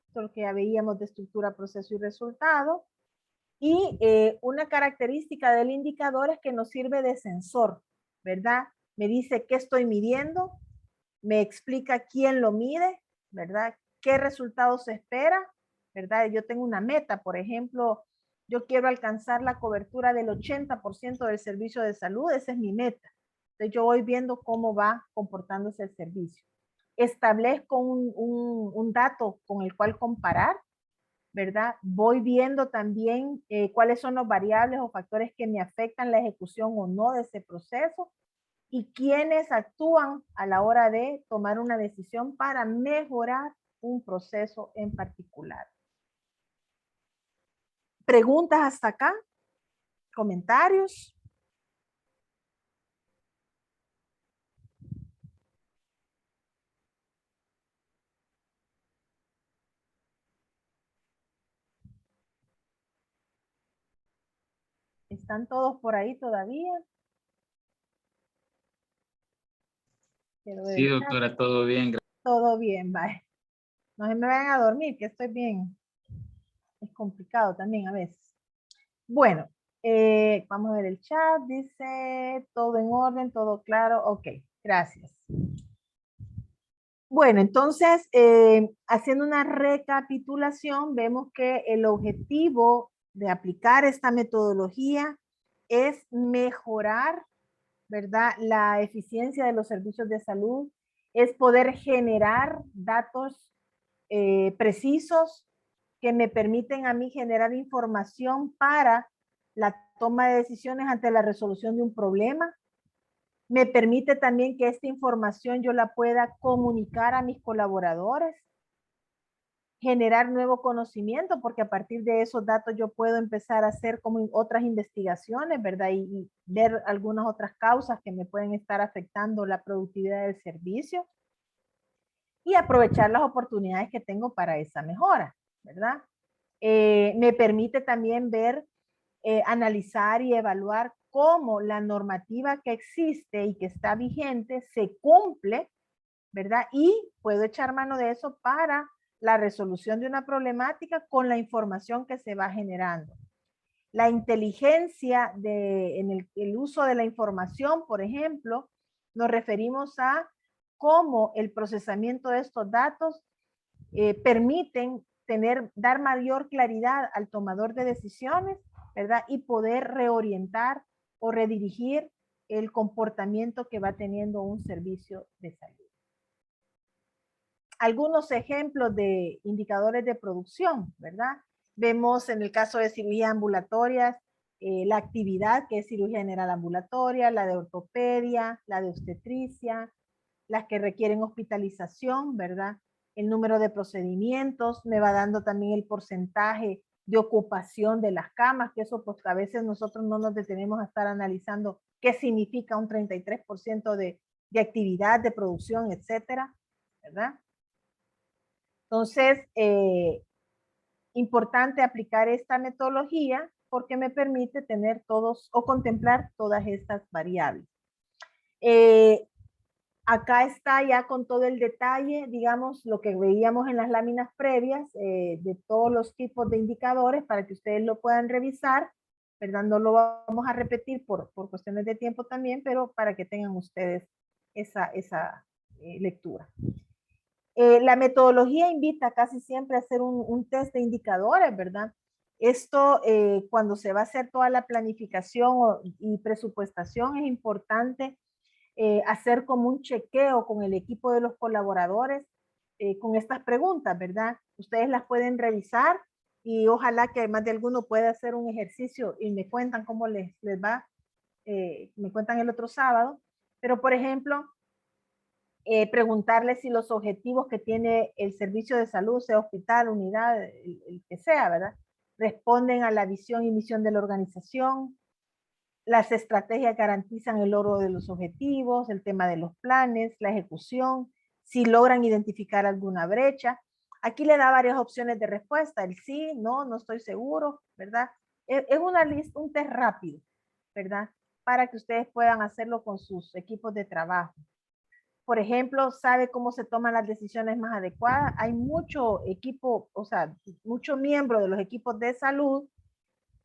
Esto es lo que ya veíamos de estructura, proceso y resultado. Y una característica del indicador es que nos sirve de sensor, ¿verdad? Me dice qué estoy midiendo, me explica quién lo mide, ¿verdad? ¿Qué resultados se espera? ¿Verdad? Yo tengo una meta, por ejemplo, yo quiero alcanzar la cobertura del 80% del servicio de salud, esa es mi meta. Entonces yo voy viendo cómo va comportándose el servicio. Establezco un dato con el cual comparar, ¿verdad? Voy viendo también cuáles son los variables o factores que me afectan la ejecución o no de ese proceso y quiénes actúan a la hora de tomar una decisión para mejorar un proceso en particular. ¿Preguntas hasta acá? ¿Comentarios? ¿Están todos por ahí todavía? Sí, doctora, todo bien. Todo bien, bye. No se me vayan a dormir, que estoy bien. Es complicado también a veces. Bueno, vamos a ver el chat. Dice, todo en orden, todo claro. Ok, gracias. Bueno, entonces, haciendo una recapitulación, vemos que el objetivo de aplicar esta metodología es mejorar, ¿verdad?, la eficiencia de los servicios de salud, es poder generar datos precisos que me permiten a mí generar información para la toma de decisiones ante la resolución de un problema. Me permite también que esta información yo la pueda comunicar a mis colaboradores, generar nuevo conocimiento, porque a partir de esos datos yo puedo empezar a hacer como otras investigaciones, ¿verdad? Y ver algunas otras causas que me pueden estar afectando la productividad del servicio y aprovechar las oportunidades que tengo para esa mejora, ¿verdad? Me permite también ver, analizar y evaluar cómo la normativa que existe y que está vigente se cumple, ¿verdad? Y puedo echar mano de eso para la resolución de una problemática con la información que se va generando. La inteligencia en el uso de la información, por ejemplo, nos referimos a cómo el procesamiento de estos datos permiten dar mayor claridad al tomador de decisiones, ¿verdad? Y poder reorientar o redirigir el comportamiento que va teniendo un servicio de salud. algunos ejemplos de indicadores de producción, ¿verdad? Vemos en el caso de cirugía ambulatorias, la actividad que es cirugía general ambulatoria, la de ortopedia, la de obstetricia, las que requieren hospitalización, ¿verdad? El número de procedimientos, me va dando también el porcentaje de ocupación de las camas, que eso pues a veces nosotros no nos detenemos a estar analizando qué significa un 33% de actividad, de producción, etcétera, ¿verdad? Entonces, importante aplicar esta metodología porque me permite tener todos o contemplar todas estas variables. Acá está ya con todo el detalle, digamos, lo que veíamos en las láminas previas de todos los tipos de indicadores para que ustedes lo puedan revisar, ¿verdad? No lo vamos a repetir por cuestiones de tiempo también, pero para que tengan ustedes esa lectura. La metodología invita casi siempre a hacer un test de indicadores, ¿verdad? Esto, cuando se va a hacer toda la planificación y presupuestación, es importante hacer como un chequeo con el equipo de los colaboradores con estas preguntas, ¿verdad? Ustedes las pueden revisar y ojalá que más de alguno pueda hacer un ejercicio y me cuentan cómo les va, me cuentan el otro sábado. Pero, por ejemplo, preguntarle si los objetivos que tiene el servicio de salud, sea hospital, unidad, el que sea, ¿verdad? Responden a la visión y misión de la organización. Las estrategias garantizan el logro de los objetivos, el tema de los planes, la ejecución, si logran identificar alguna brecha. Aquí le da varias opciones de respuesta, el sí, no estoy seguro, ¿verdad? Es una lista, un test rápido, ¿verdad? Para que ustedes puedan hacerlo con sus equipos de trabajo. Por ejemplo, sabe cómo se toman las decisiones más adecuadas. Hay mucho equipo, o sea, muchos miembros de los equipos de salud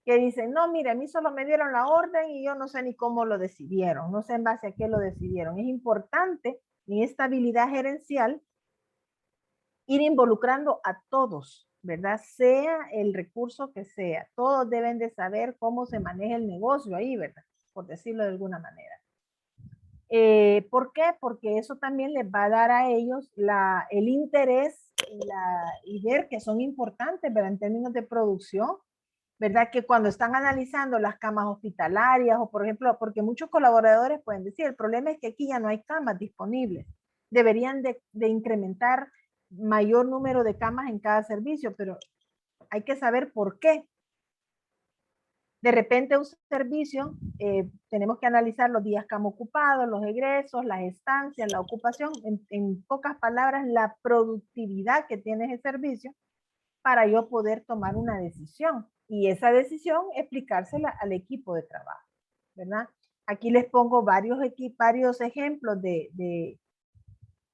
que dicen, no, mire, a mí solo me dieron la orden y yo no sé ni cómo lo decidieron, no sé en base a qué lo decidieron. Es importante en esta habilidad gerencial ir involucrando a todos, ¿verdad? Sea el recurso que sea, todos deben de saber cómo se maneja el negocio ahí, ¿verdad? Por decirlo de alguna manera. ¿Por qué? Porque eso también les va a dar a ellos el interés y ver que son importantes, ¿verdad? En términos de producción, ¿verdad? Que cuando están analizando las camas hospitalarias o por ejemplo, porque muchos colaboradores pueden decir, el problema es que aquí ya no hay camas disponibles. Deberían de incrementar mayor número de camas en cada servicio, pero hay que saber por qué. De repente un servicio, tenemos que analizar los días cama ocupados, los egresos, las estancias, la ocupación, en pocas palabras, la productividad que tiene ese servicio para yo poder tomar una decisión. Y esa decisión explicársela al equipo de trabajo, ¿verdad? Aquí les pongo varios ejemplos de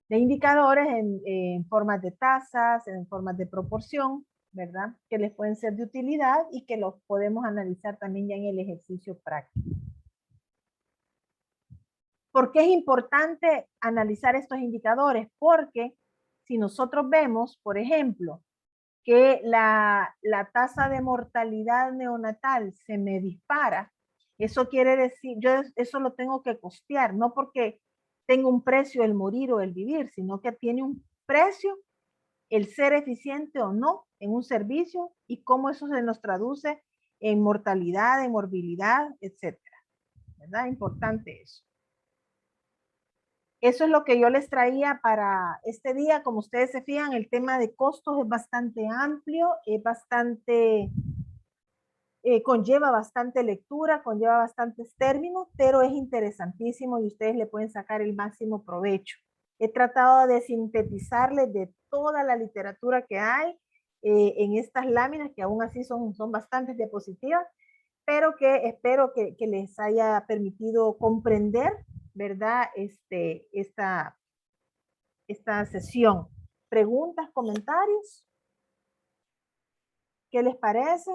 indicadores en formas de tasas, en formas de proporción, ¿verdad? Que les pueden ser de utilidad y que los podemos analizar también ya en el ejercicio práctico. ¿Por qué es importante analizar estos indicadores? Porque si nosotros vemos, por ejemplo, que la tasa de mortalidad neonatal se me dispara, eso quiere decir, yo eso lo tengo que costear, no porque tenga un precio el morir o el vivir, sino que tiene un precio el ser eficiente o no en un servicio y cómo eso se nos traduce en mortalidad, en morbilidad, etcétera. ¿Verdad? Importante eso. Eso es lo que yo les traía para este día. Como ustedes se fijan, el tema de costos es bastante amplio, es bastante, conlleva bastante lectura, conlleva bastantes términos, pero es interesantísimo y ustedes le pueden sacar el máximo provecho. He tratado de sintetizarles de toda la literatura que hay en estas láminas, que aún así son bastantes diapositivas, pero que espero que les haya permitido comprender, ¿verdad? Esta sesión. ¿Preguntas, comentarios? ¿Qué les parece?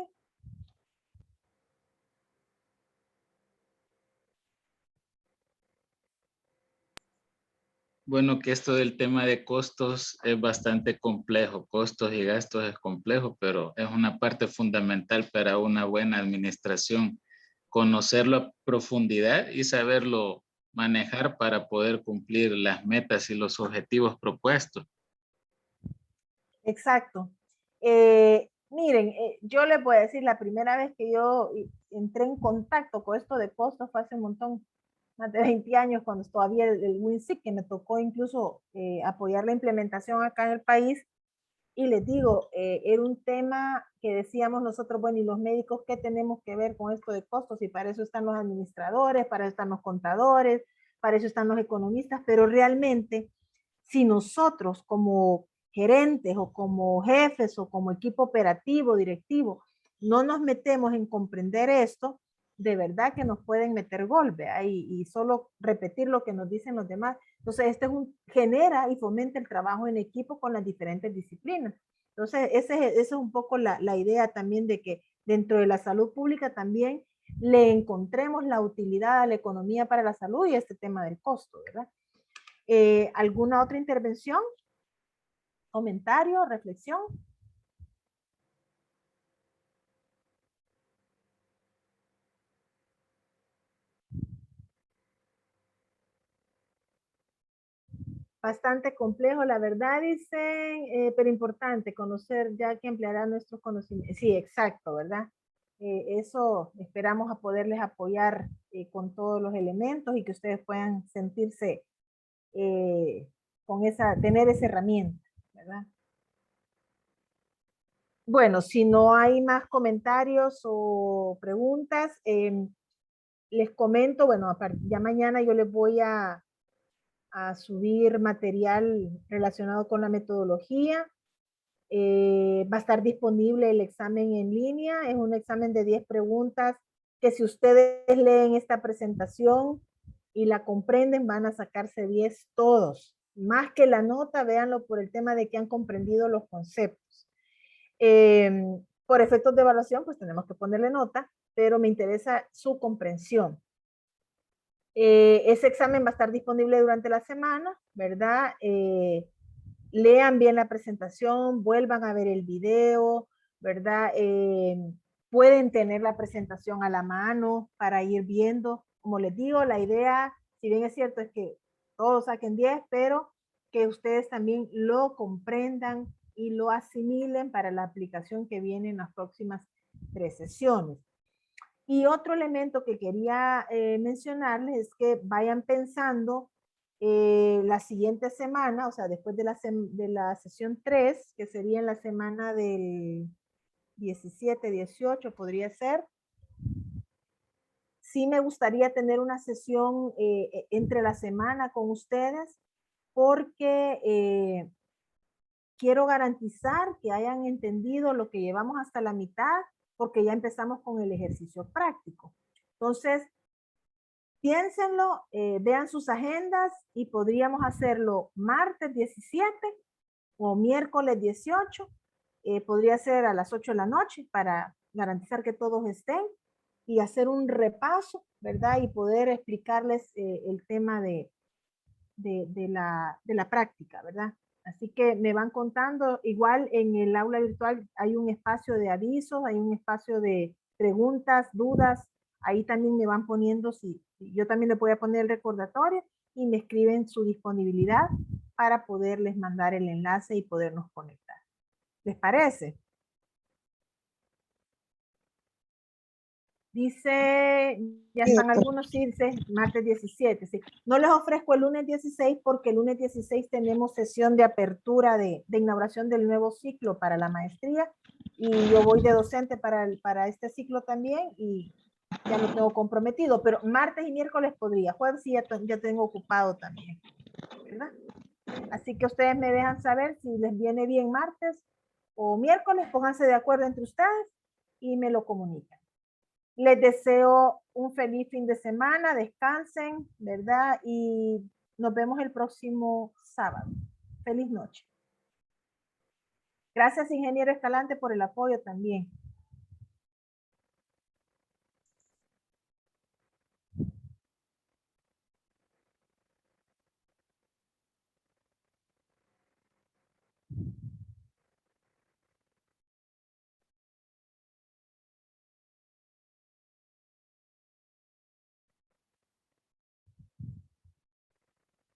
Bueno, que esto del tema de costos es bastante complejo. Costos y gastos es complejo, pero es una parte fundamental para una buena administración. Conocerlo a profundidad y saberlo manejar para poder cumplir las metas y los objetivos propuestos. Exacto. Miren, yo les voy a decir, la primera vez que yo entré en contacto con esto de costos fue hace un montón, más de 20 años, cuando todavía el WinSIG, que me tocó incluso apoyar la implementación acá en el país. Y les digo, era un tema que decíamos nosotros, bueno, y los médicos, ¿qué tenemos que ver con esto de costos? Y para eso están los administradores, para eso están los contadores, para eso están los economistas, pero realmente, si nosotros como gerentes o como jefes o como equipo operativo, directivo, no nos metemos en comprender esto, de verdad que nos pueden meter golpe y solo repetir lo que nos dicen los demás. Entonces, genera y fomenta el trabajo en equipo con las diferentes disciplinas. Entonces, esa es un poco la idea también de que dentro de la salud pública también le encontremos la utilidad a la economía para la salud y este tema del costo, ¿verdad? ¿Alguna otra intervención? ¿Comentario? ¿Reflexión? Bastante complejo, la verdad, dicen, pero importante conocer ya que empleará nuestros conocimientos. Sí, exacto, ¿verdad? Eso esperamos a poderles apoyar con todos los elementos y que ustedes puedan sentirse tener esa herramienta, ¿verdad? Bueno, si no hay más comentarios o preguntas, les comento, bueno, ya mañana yo les voy a subir material relacionado con la metodología. Va a estar disponible el examen en línea. Es un examen de 10 preguntas que si ustedes leen esta presentación y la comprenden, van a sacarse 10 todos. Más que la nota, véanlo por el tema de que han comprendido los conceptos. Por efectos de evaluación, pues tenemos que ponerle nota, pero me interesa su comprensión. Ese examen va a estar disponible durante la semana, ¿verdad? Lean bien la presentación, vuelvan a ver el video, ¿verdad? Pueden tener la presentación a la mano para ir viendo. Como les digo, la idea, si bien es cierto, es que todos saquen 10, pero que ustedes también lo comprendan y lo asimilen para la aplicación que viene en las próximas 3 sesiones. Y otro elemento que quería mencionarles es que vayan pensando la siguiente semana, o sea, después de la sesión 3, que sería en la semana del 17, 18, podría ser. Sí me gustaría tener una sesión entre la semana con ustedes, porque quiero garantizar que hayan entendido lo que llevamos hasta la mitad, porque ya empezamos con el ejercicio práctico. Entonces, piénsenlo, vean sus agendas y podríamos hacerlo martes 17 o miércoles 18. Podría ser a las 8 de la noche para garantizar que todos estén y hacer un repaso, ¿verdad? Y poder explicarles el tema de la práctica, ¿verdad? Así que me van contando, igual en el aula virtual hay un espacio de avisos, hay un espacio de preguntas, dudas, ahí también me van poniendo, si yo también le voy a poner el recordatorio y me escriben su disponibilidad para poderles mandar el enlace y podernos conectar. ¿Les parece? Dice, ya están algunos, sí, dice martes 17. Sí. No les ofrezco el lunes 16 porque el lunes 16 tenemos sesión de apertura de inauguración del nuevo ciclo para la maestría y yo voy de docente para este ciclo también y ya lo tengo comprometido, pero martes y miércoles podría, jueves sí ya tengo ocupado también, ¿verdad? Así que ustedes me dejan saber si les viene bien martes o miércoles, pónganse de acuerdo entre ustedes y me lo comunican. Les deseo un feliz fin de semana, descansen, ¿verdad? Y nos vemos el próximo sábado. Feliz noche. Gracias, ingeniero Escalante, por el apoyo también.